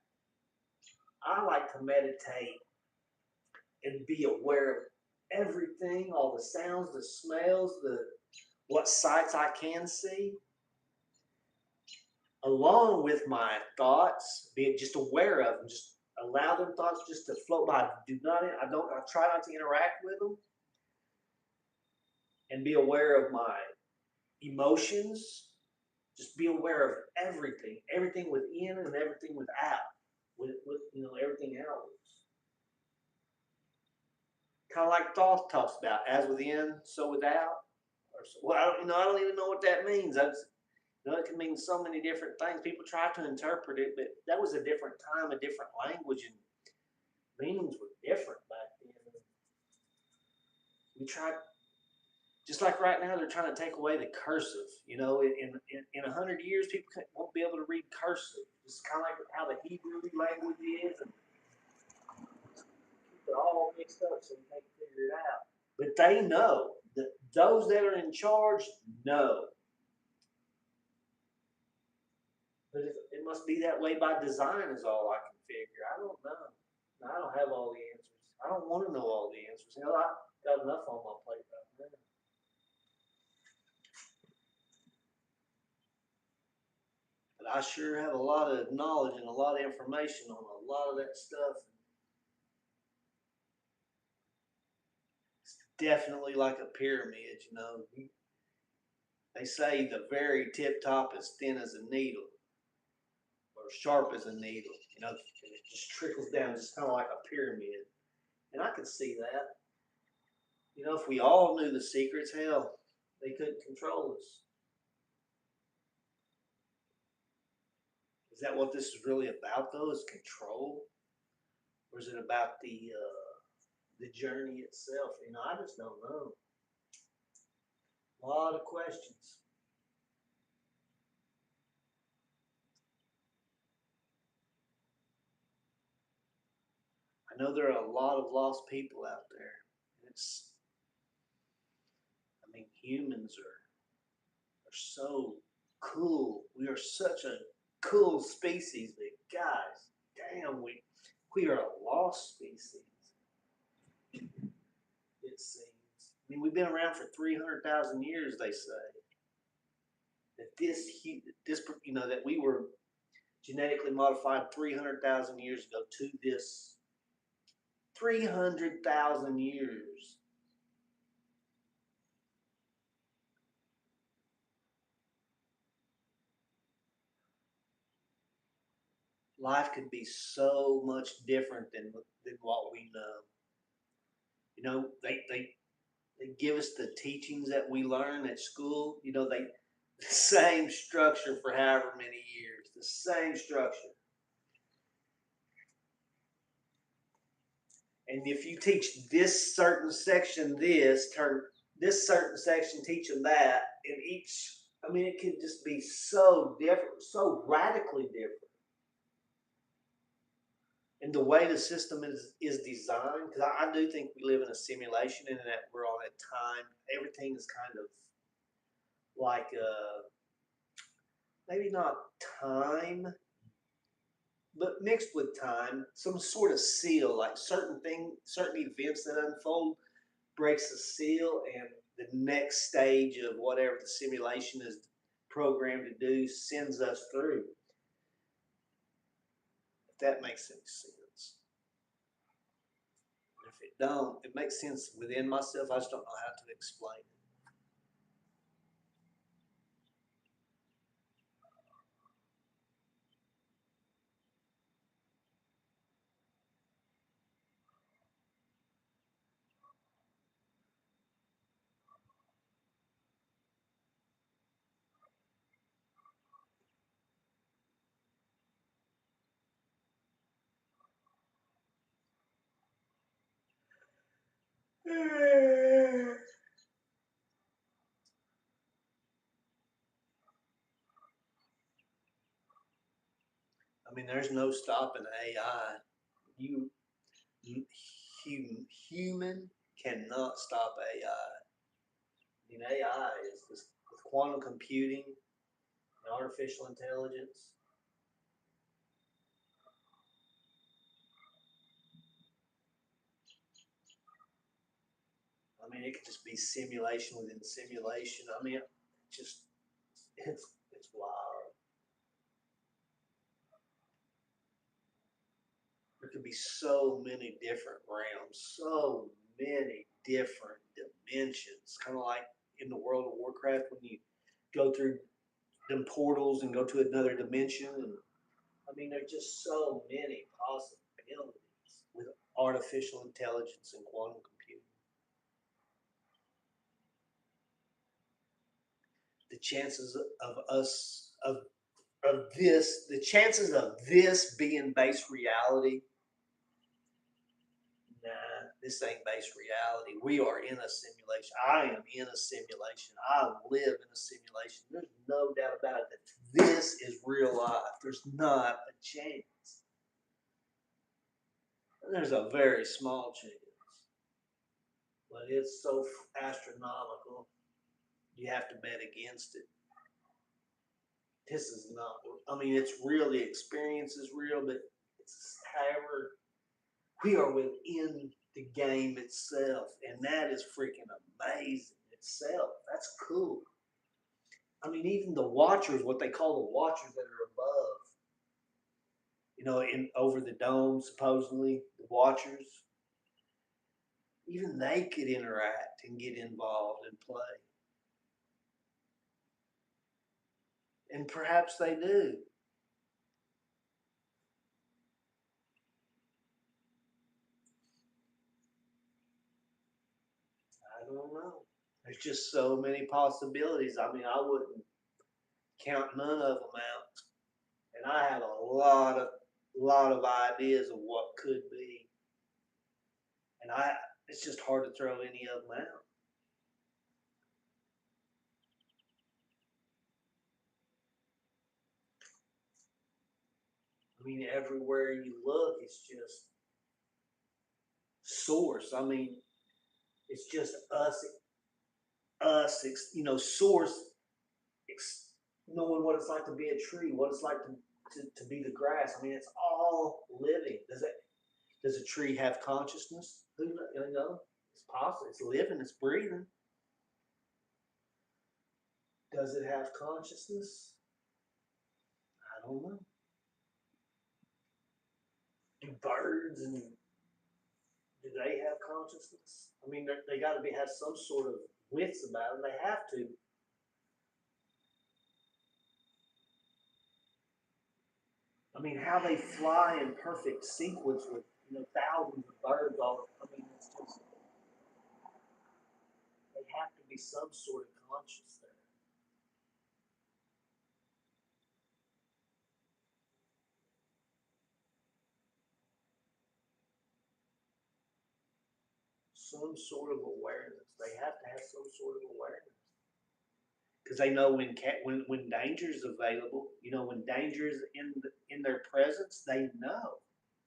I like to meditate and be aware of everything, all the sounds, the smells, what sights I can see, along with my thoughts, being just aware of them, just allow them thoughts just to float by. I try not to interact with them, and be aware of my emotions. Just be aware of everything within and everything without, with everything else. Kind of like Thoth talks about, as within, so without. Well, I don't even know what that means. It can mean so many different things. People try to interpret it, but that was a different time, a different language, and meanings were different back then. We tried, just like right now, they're trying to take away the cursive. In 100 years, people won't be able to read cursive. It's kind of like how the Hebrew language is, and keep it all mixed up so we can't figure it out. But they know that those that are in charge know. But it must be that way by design, is all I can figure. I don't know. I don't have all the answers. I don't want to know all the answers. I've got enough on my plate right now. But I sure have a lot of knowledge and a lot of information on a lot of that stuff. It's definitely like a pyramid. They say the very tip top is thin as a needle, or sharp as a needle. And it just trickles down, just kind of like a pyramid. And I can see that. If we all knew the secrets, hell, they couldn't control us. Is that what this is really about, though? Is control, or is it about the journey itself? I just don't know. A lot of questions. I know there are a lot of lost people out there. Humans are so cool. We are such a cool species, but guys, damn, we are a lost species. It seems. We've been around for 300,000 years. They say that that we were genetically modified 300,000 years ago to this 300,000 years. Life could be so much different than what we know. They give us the teachings that we learn at school. The same structure for however many years, the same structure. And if you teach this certain section this certain section, teach them that, and it can just be so different, so radically different. And the way the system is designed, because I do think we live in a simulation and that we're on a time. Everything is kind of like maybe not time, but mixed with time, some sort of seal, like certain events that unfold breaks the seal, and the next stage of whatever the simulation is programmed to do sends us through. If that makes any sense. If it don't, it makes sense within myself. I just don't know how to explain it. I mean, there's no stopping AI. You, human cannot stop AI. I mean, AI is just with quantum computing and artificial intelligence. I mean, it could just be simulation within simulation. I mean, just it's wild. There could be so many different realms, so many different dimensions. Kind of like in the World of Warcraft when you go through them portals and go to another dimension. And I mean, there's just so many possibilities with artificial intelligence and quantum computing. The chances of us of this, the chances of this being base reality, nah, this ain't base reality. We are in a simulation. I am in a simulation. I live in a simulation. There's no doubt about it that this is real life. There's not a chance. There's a very small chance, but it's so astronomical. You have to bet against it. This is not. I mean, it's real. The experience is real, but it's however we are within the game itself, and that is freaking amazing itself. That's cool. I mean, even the watchers, what they call the watchers that are above, in over the dome, supposedly the watchers, even they could interact and get involved and play, and perhaps they do. I don't know. There's just so many possibilities. I mean, I wouldn't count none of them out. And I have a lot of ideas of what could be, and it's just hard to throw any of them out. I mean, everywhere you look, it's just source. I mean, it's just us, source, knowing what it's like to be a tree, what it's like to be the grass. I mean, it's all living. Does a tree have consciousness? Who knows? It's possible. It's living. It's breathing. Does it have consciousness? I don't know. Do birds and do they have consciousness? I mean, they got to be have some sort of wits about them. They have to. I mean, how they fly in perfect sequence with thousands of birds all. I mean, it's just they have to be some sort of conscious there. Some sort of awareness. They have to have some sort of awareness because they know when danger is available. When danger is in their presence, they know.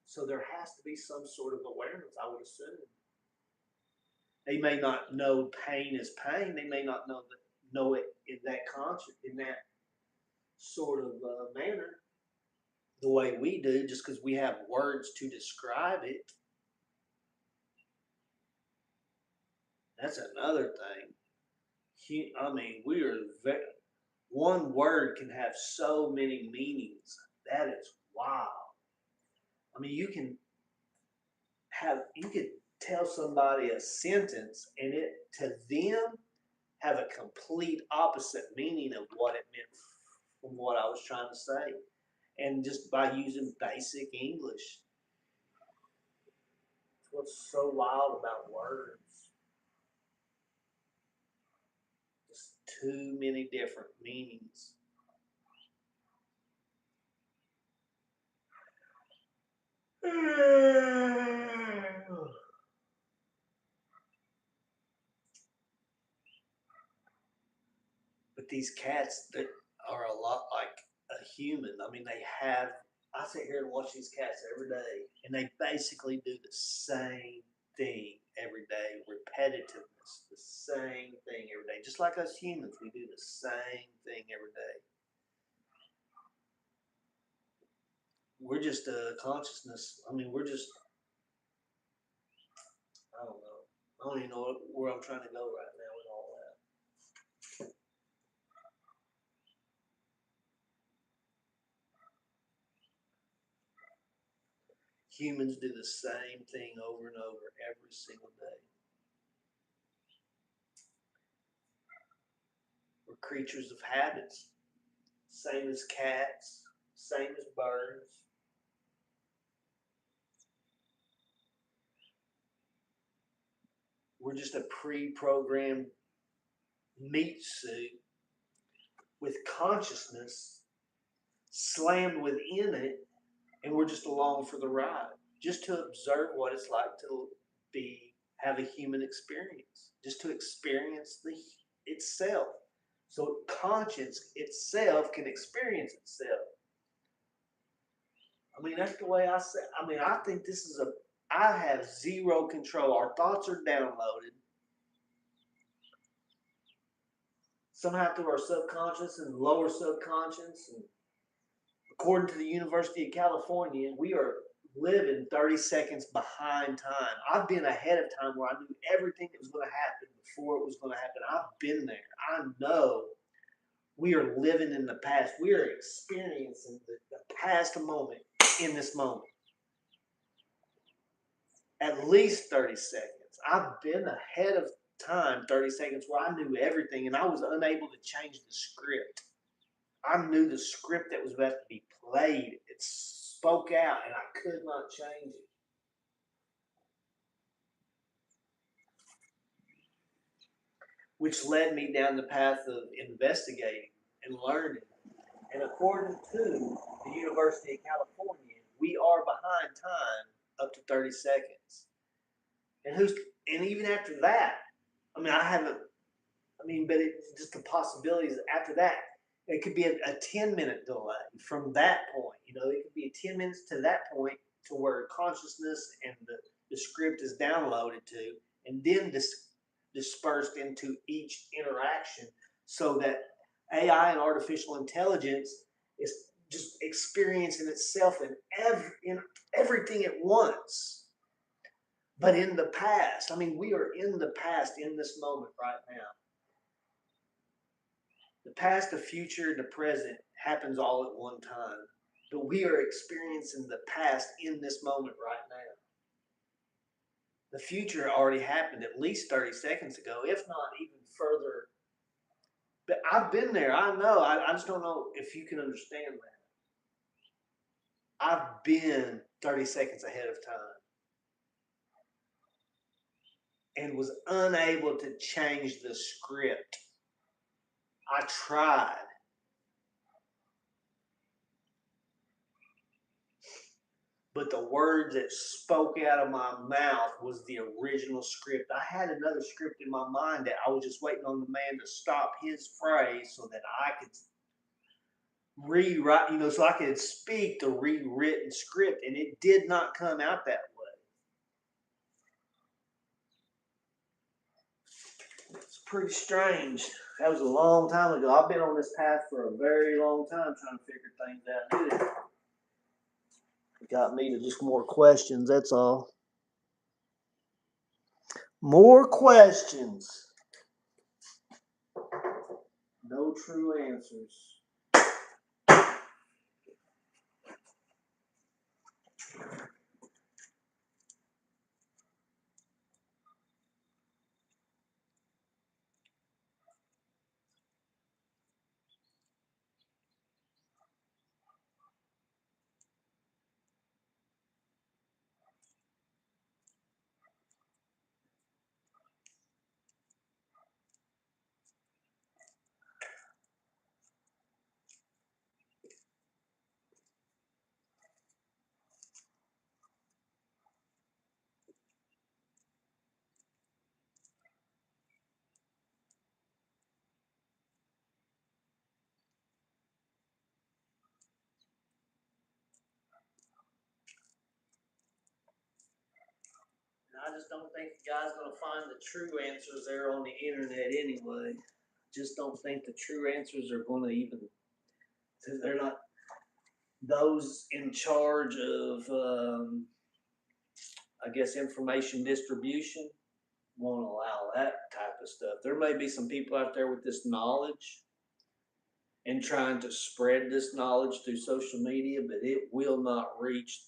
So there has to be some sort of awareness, I would assume. They may not know pain is pain. They may not know it in that in that sort of manner, the way we do, just because we have words to describe it. That's another thing. I mean, one word can have so many meanings. That is wild. I mean, you can tell somebody a sentence and it to them have a complete opposite meaning of what it meant from what I was trying to say. And just by using basic English. It's what's so wild about words. Just too many different meanings. But these cats that are a lot like a human. I mean, I sit here and watch these cats every day, and they basically do the same thing every day. Repetitiveness, the same thing every day. Just like us humans, we do the same thing every day. We're just a consciousness. I mean, we're just, I don't know. I don't even know where I'm trying to go right now with all that. Humans do the same thing over and over every single day. We're creatures of habits. Same as cats, same as birds. We're just a pre-programmed meat suit with consciousness slammed within it, and we're just along for the ride, just to observe what it's like to have a human experience, just to experience itself. So conscience itself can experience itself. I mean, that's the way I say. I mean, I think I have zero control. Our thoughts are downloaded somehow through our subconscious and lower subconscious. And according to the University of California, we are living 30 seconds behind time. I've been ahead of time where I knew everything that was going to happen before it was going to happen. I've been there. I know we are living in the past. We are experiencing the past moment in this moment. At least 30 seconds. I've been ahead of time 30 seconds where I knew everything and I was unable to change the script. I knew the script that was about to be played. It spoke out and I could not change it. Which led me down the path of investigating and learning. And according to the University of California, we are behind time up to 30 seconds. And even after that, I mean, but it's just the possibilities after that. It could be a 10-minute delay from that point. It could be 10 minutes to that point to where consciousness and the script is downloaded to, and then dispersed into each interaction so that AI and artificial intelligence is just experiencing itself in everything at once. But in the past, I mean, we are in the past in this moment right now. The past, the future, and the present happens all at one time. But we are experiencing the past in this moment right now. The future already happened at least 30 seconds ago, if not even further. But I've been there. I know. I just don't know if you can understand that. I've been 30 seconds ahead of time and was unable to change the script. I tried. But the words that spoke out of my mouth was the original script. I had another script in my mind that I was just waiting on the man to stop his phrase so that I could rewrite, so I could speak the rewritten script, and it did not come out that way. It's pretty strange. That was a long time ago. I've been on this path for a very long time trying to figure things out. It got me to just more questions, that's all. More questions. No true answers. I just don't think the guy's going to find the true answers there on the internet anyway. Just don't think the true answers are going to even. They're not those in charge of, I guess, information distribution won't allow that type of stuff. There may be some people out there with this knowledge and trying to spread this knowledge through social media, but it will not reach.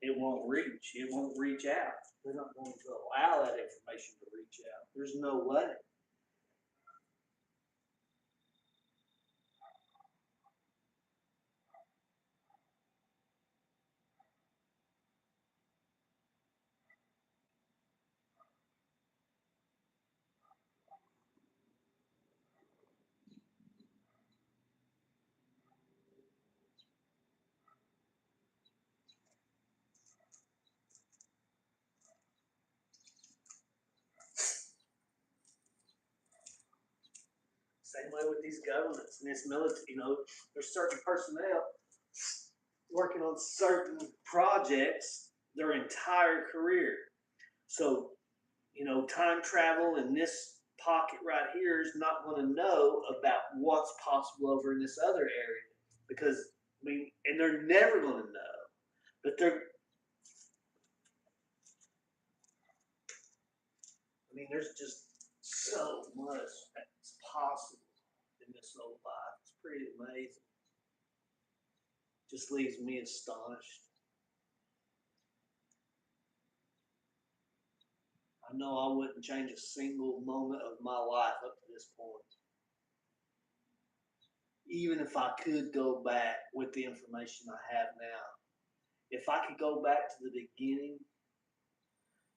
It won't reach. It won't reach out. They're not going to allow that information to reach out. There's no way. Same way with these governments and this military. There's certain personnel working on certain projects their entire career. So, time travel in this pocket right here is not going to know about what's possible over in this other area because, and they're never going to know. But there's just so much that's possible in this old life. It's pretty amazing. Just leaves me astonished. I know I wouldn't change a single moment of my life up to this point. Even if I could go back with the information I have now. If I could go back to the beginning,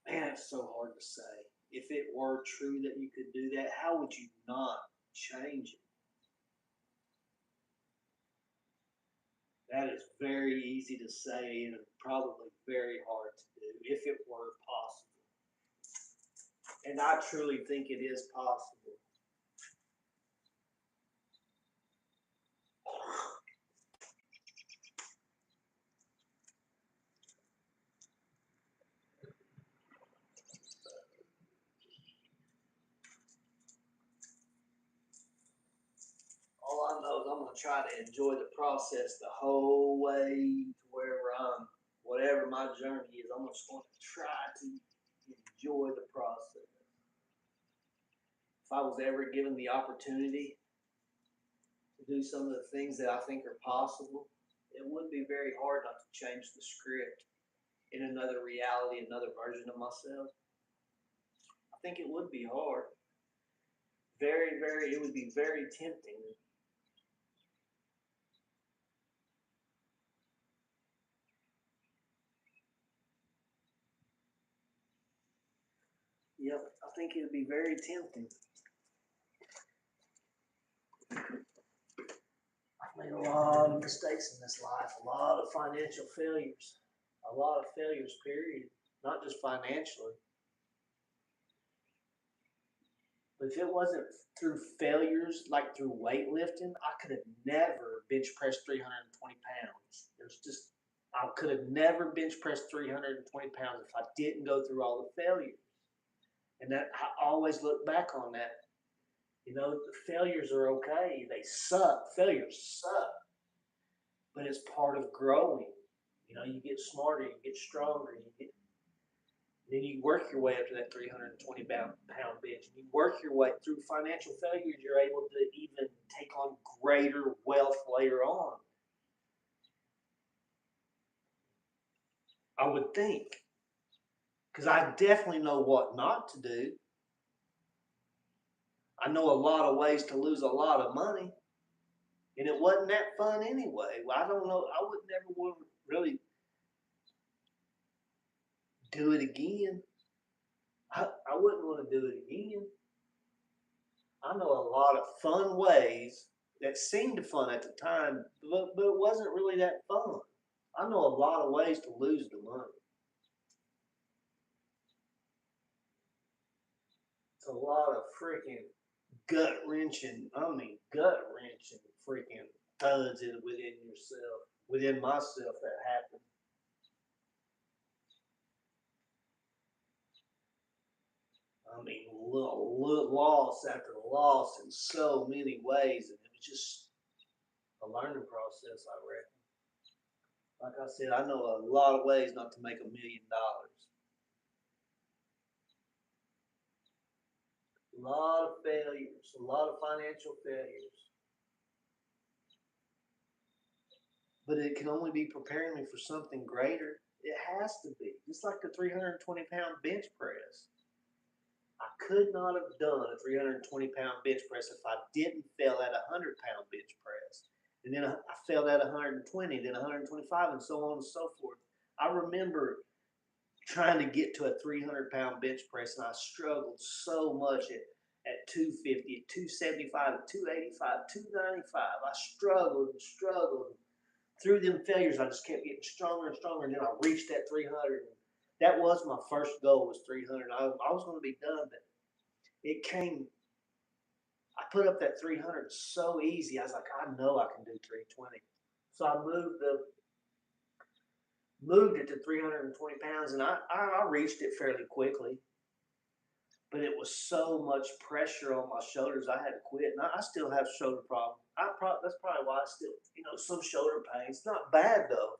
man, it's so hard to say. If it were true that you could do that, how would you not change it? That is very easy to say and probably very hard to do if it were possible. And I truly think it is possible. All I know is I'm going to try to enjoy the process the whole way to wherever whatever my journey is. I'm just going to try to enjoy the process. If I was ever given the opportunity to do some of the things that I think are possible, it would be very hard not to change the script in another reality, another version of myself. I think it would be hard. It would be very tempting. Yep, I think it would be very tempting. I've made a lot of mistakes in this life, a lot of financial failures, a lot of failures, period. Not just financially. But if it wasn't through failures, like through weightlifting, I could have never bench pressed 320 pounds. There's just, I could have never bench pressed 320 pounds if I didn't go through all the failures. And that, I always look back on that. You know, the failures are okay. They suck. Failures suck. But it's part of growing. You know, you get smarter, you get stronger, then you work your way up to that 320 pound bench. And you work your way through financial failures. You're able to even take on greater wealth later on. I would think. Because I definitely know what not to do. I know a lot of ways to lose a lot of money. And it wasn't that fun anyway. Well, I don't know. I would never want to really do it again. I wouldn't want to do it again. I know a lot of fun ways that seemed fun at the time, but it wasn't really that fun. I know a lot of ways to lose the money. It's a lot of freaking gut wrenching, gut wrenching freaking thuds within yourself, within myself that happened. Loss after loss in so many ways, and it was just a learning process, I reckon. Like I said, I know a lot of ways not to make $1 million. A lot of failures, a lot of financial failures. But it can only be preparing me for something greater. It has to be. Just like the 320-pound bench press. I could not have done a 320-pound bench press if I didn't fail at a 100-pound bench press. And then I failed at 120, then 125, and so on and so forth. I remember trying to get to a 300-pound bench press, and I struggled so much at 250, at 275, at 285, 295. I struggled and struggled. Through them failures, I just kept getting stronger and stronger, and then I reached that 300. That was my first goal, was 300. I was going to be done, but it came. I put up that 300 so easy. I was like, I know I can do 320. So I moved it to 320 pounds, and I reached it fairly quickly. But it was so much pressure on my shoulders, I had to quit. And I still have shoulder problems. That's probably why I still, some shoulder pains. Not bad though.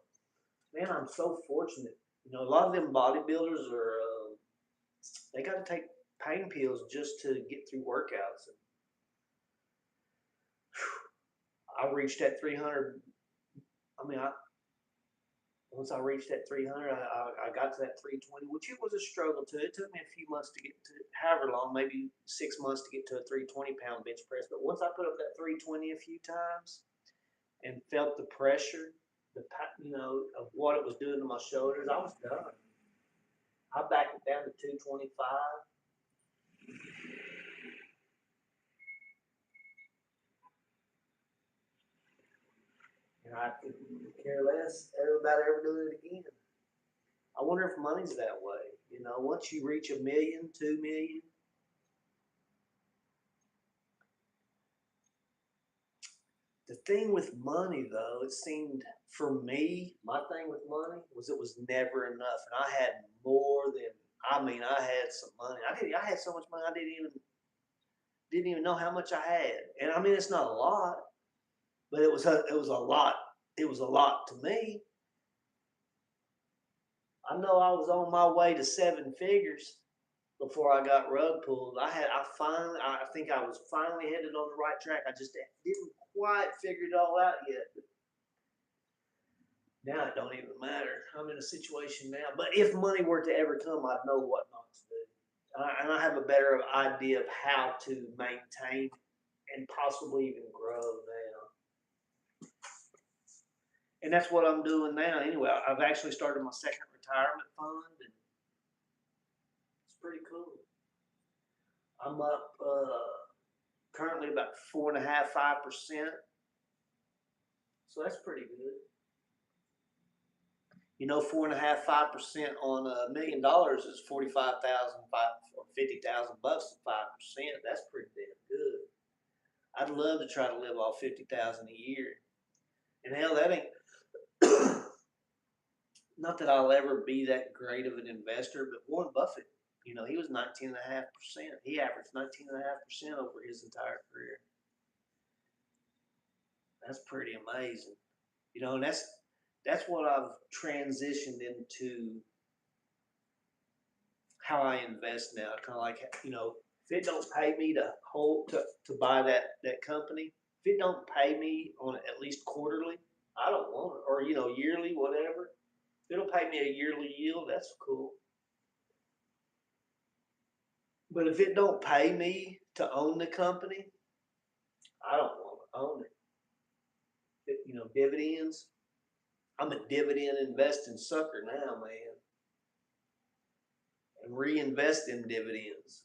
Man, I'm so fortunate. A lot of them bodybuilders they got to take pain pills just to get through workouts. And I reached that 300. Once I reached that 300, I got to that 320, which it was a struggle too. It took me a few months to get to, however long, maybe 6 months to get to a 320-pound bench press. But once I put up that 320 a few times and felt the pressure, of what it was doing to my shoulders, I was done. I backed it down to 225. And I could care less about ever doing it again. I wonder if money's that way. Once you reach 1 million, 2 million, the thing with money, though, it seemed for me, my thing with money was it was never enough, and I had more than. I had some money. I had so much money I didn't even know how much I had, and it's not a lot, but it was a lot. It was a lot to me. I know I was on my way to 7 figures before I got rug pulled. I think I was finally headed on the right track. I just didn't quite figure it all out yet. But now it don't even matter. I'm in a situation now. But if money were to ever come, I'd know what not to do. And I have a better idea of how to maintain and possibly even grow now. And that's what I'm doing now. Anyway, I've actually started my second retirement fund, and it's pretty cool. I'm up currently about 4.5%, 5%. So that's pretty good. 4.5%, 5% on $1 million is 45,000, $50,000 at 5%. That's pretty damn good. I'd love to try to live off $50,000 a year. And hell, that ain't not that I'll ever be that great of an investor, but Warren Buffett, you know, he was 19.5%. He averaged 19.5% over his entire career. That's pretty amazing. You know, and that's what I've transitioned into how I invest now. Kind of like, you know, if it don't pay me to buy that company, if it don't pay me on at least quarterly, I don't want it. Or, you know, yearly, whatever. If it'll pay me a yearly yield, that's cool. But if it don't pay me to own the company, I don't want to own it. You know, dividends. I'm a dividend investing sucker now, man. And reinvest in dividends.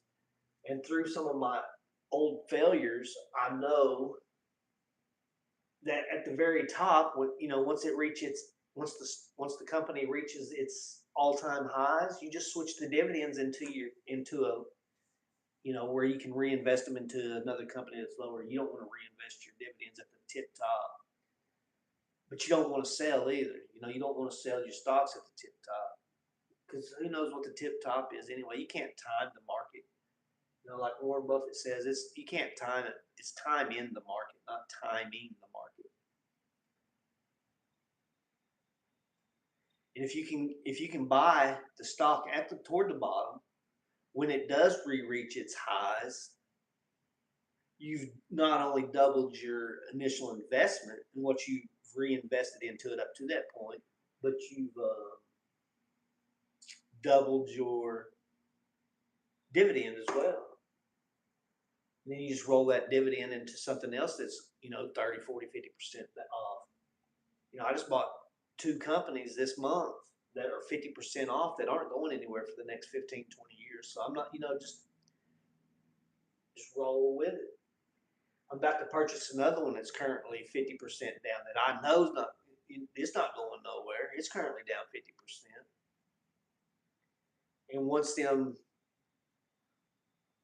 And through some of my old failures, I know that at the very top, you know, once the company reaches its all-time highs, you just switch the dividends into a, you know, where you can reinvest them into another company that's lower. You don't want to reinvest your dividends at the tip top, but you don't want to sell either. You know, you don't want to sell your stocks at the tip top because who knows what the tip top is anyway. You can't time the market. You know, like Warren Buffett says, you can't time it. It's time in the market, not timing the market. And if you can buy the stock toward the bottom, when it does reach its highs, you've not only doubled your initial investment and what you've reinvested into it up to that point, but you've doubled your dividend as well. And then you just roll that dividend into something else that's, you know, 30, 40, 50% off. You know, I just bought 2 companies this month that are 50% off that aren't going anywhere for the next 15, 20 years. So I'm not, you know, just roll with it. I'm about to purchase another one that's currently 50% down that I know it's not going nowhere. It's currently down 50%. And once them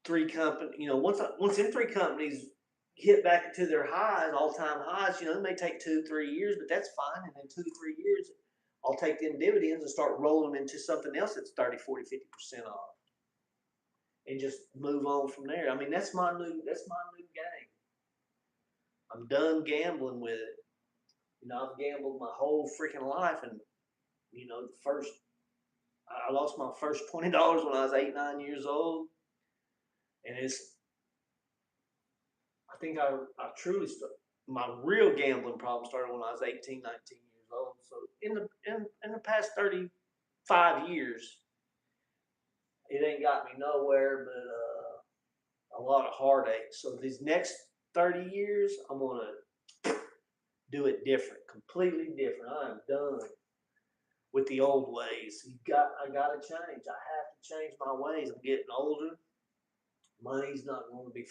3 companies, you know, once them 3 companies hit back into their highs, all-time highs, you know, it may take 2-3 years, but that's fine. And in 2-3 years, I'll take them dividends and start rolling them into something else that's 30, 40, 50% off. And just move on from there. I mean, that's my new game. I'm done gambling with it. You know, I've gambled my whole freaking life, and you know, I lost my first $20 when I was 8, 9 years old, and I think I truly my real gambling problem started when I was 18, 19 years old. So in the past 35 years, it ain't got me nowhere but a lot of heartache. So these next 30 years, I'm gonna do it different, completely different. I am done with the old ways. I gotta change. I have to change my ways. I'm getting older. Money's not going to be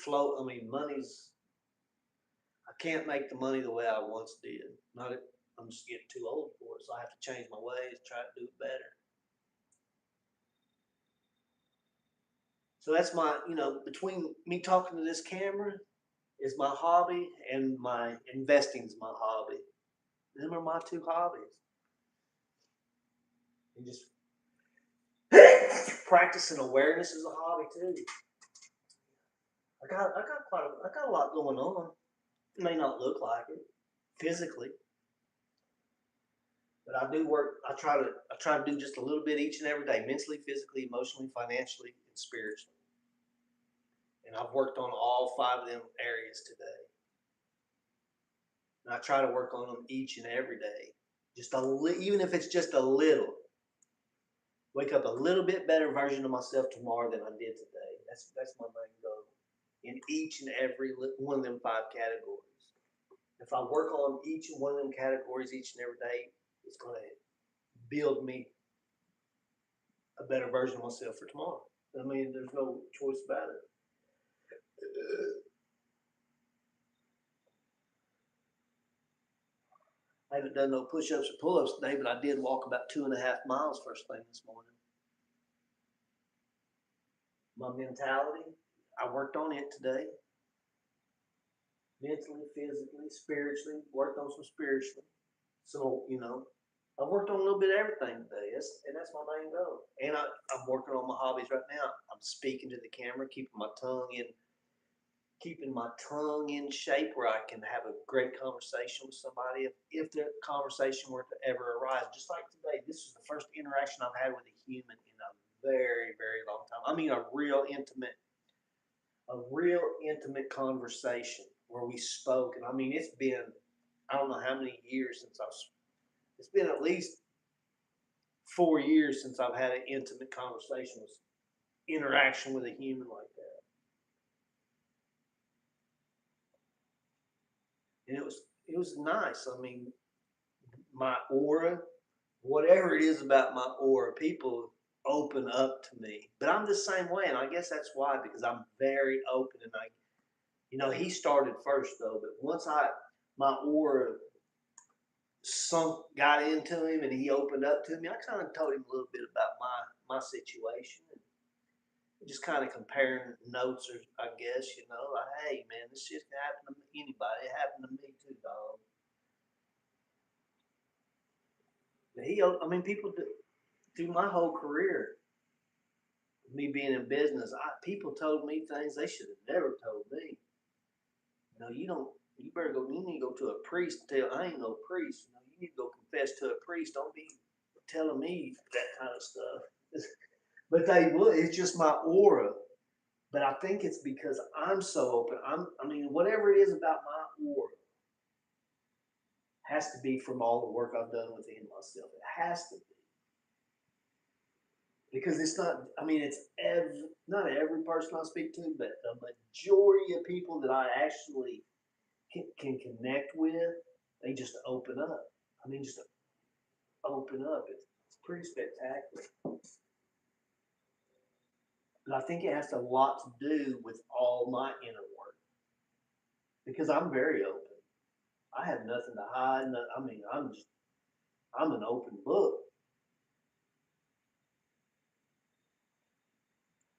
I can't make the money the way I once did. I'm just getting too old for it, so I have to change my ways, try to do it better. So that's my, you know, between me talking to this camera is my hobby and my investing is my hobby. Them are my 2 hobbies. And just practicing awareness is a hobby too. I got a lot going on. It may not look like it physically, but I do work. I try to do just a little bit each and every day, mentally, physically, emotionally, financially, and spiritually. And I've worked on all 5 of them areas today. And I try to work on them each and every day. Even if it's just a little. Wake up a little bit better version of myself tomorrow than I did today. That's my main goal. In each and every one of them 5 categories. If I work on each one of them categories each and every day, it's going to build me a better version of myself for tomorrow. I mean, there's no choice about it. I haven't done no push-ups or pull-ups today, but I did walk about 2.5 miles first thing this morning. my mentality. I worked on it today. Mentally, physically, spiritually, worked on some spiritually. So, I've worked on a little bit of everything today. That's my main goal. And I'm working on my hobbies right now. I'm speaking to the camera, keeping my tongue in shape where I can have a great conversation with somebody if the conversation were to ever arise. Just like today, this is the first interaction I've had with a human in a very, very long time. I mean, a real intimate conversation where we spoke. And I mean, it's been, I don't know how many years it's been at least 4 years since I've had an intimate conversation with interaction with a human like that. And it was nice. I mean, my aura, whatever it is about my aura, people open up to me. But I'm the same way, and I guess that's why, because I'm very open. And he started first though. But once my aura got into him, and he opened up to me, I kind of told him a little bit about my situation, and just kind of comparing notes, or I guess, like, hey man, this shit can happen to anybody. It happened to me too, dog. But I mean, people do, through my whole career, me being in business, people told me things they should have never told me. You don't. You better go. You need to go to a priest and tell. I ain't no priest. You need to go confess to a priest. Don't be telling me that kind of stuff. But they would. It's just my aura. But I think it's because I'm so open. I mean, whatever it is about my aura has to be from all the work I've done within myself. It has to be. Because it's not, I mean, not every person I speak to, but the majority of people that I actually can connect with, they just open up. I mean, just open up. It's pretty spectacular. But I think it has a lot to do with all my inner work. Because I'm very open. I have nothing to hide. I mean, I'm an open book.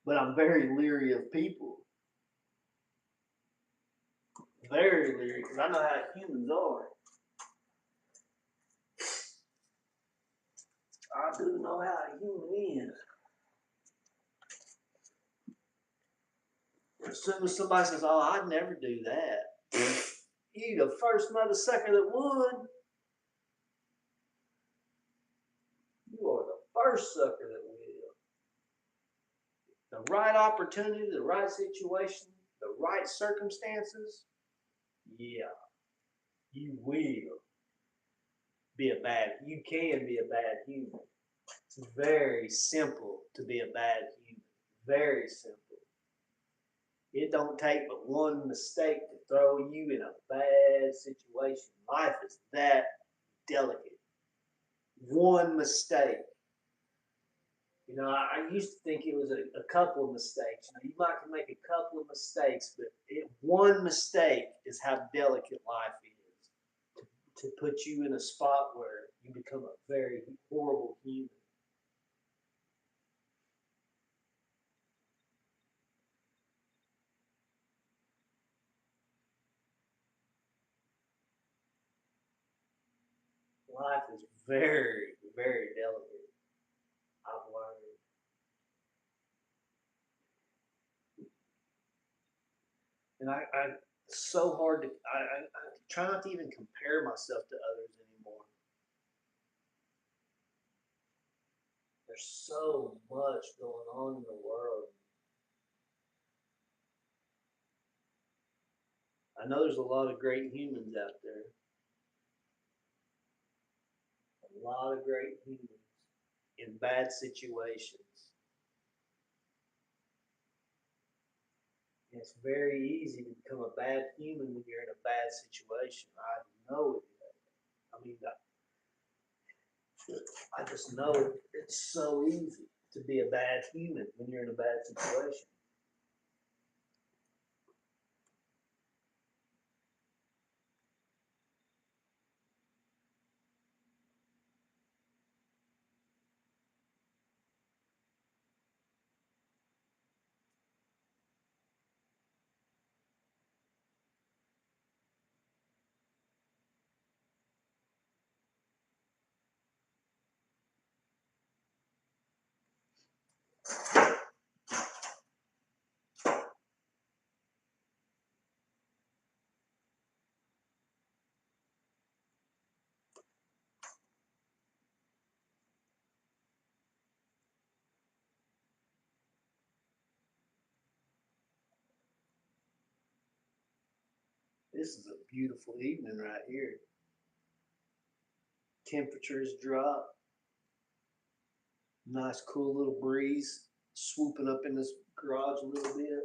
But I'm very leery of people. Very leery, because I know how humans are. I do know how a human is. As soon as somebody says, "Oh, I'd never do that," you the first mother sucker that would. You are the first sucker that will. The right opportunity, the right situation, the right circumstances. Yeah, you will be a bad. You can be a bad human. It's very simple to be a bad human. Very simple. It don't take but one mistake to throw you in a bad situation. Life is that delicate. One mistake. I used to think it was a couple of mistakes. You might make a couple of mistakes, but one mistake is how delicate life is. To put you in a spot where you become a very horrible human. Life is very, very delicate. I've learned. And it's so hard I try not to even compare myself to others anymore. There's so much going on in the world. I know there's a lot of great humans out there. A lot of great humans in bad situations. And it's very easy to become a bad human when you're in a bad situation. I know it. I mean, I just know it's so easy to be a bad human when you're in a bad situation. This is a beautiful evening right here. Temperatures drop. Nice cool little breeze swooping up in this garage a little bit.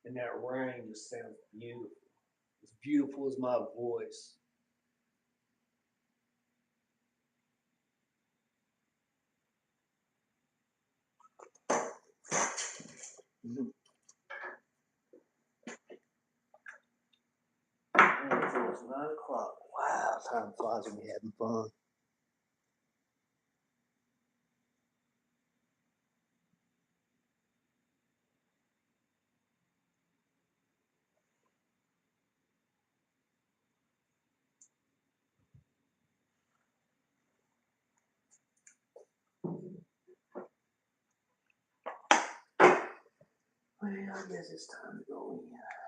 And that rain just sounds beautiful. As beautiful as my voice. Mm-hmm. It's 9 o'clock. Wow, time flies when you're having fun. Well, I guess it's time to go in.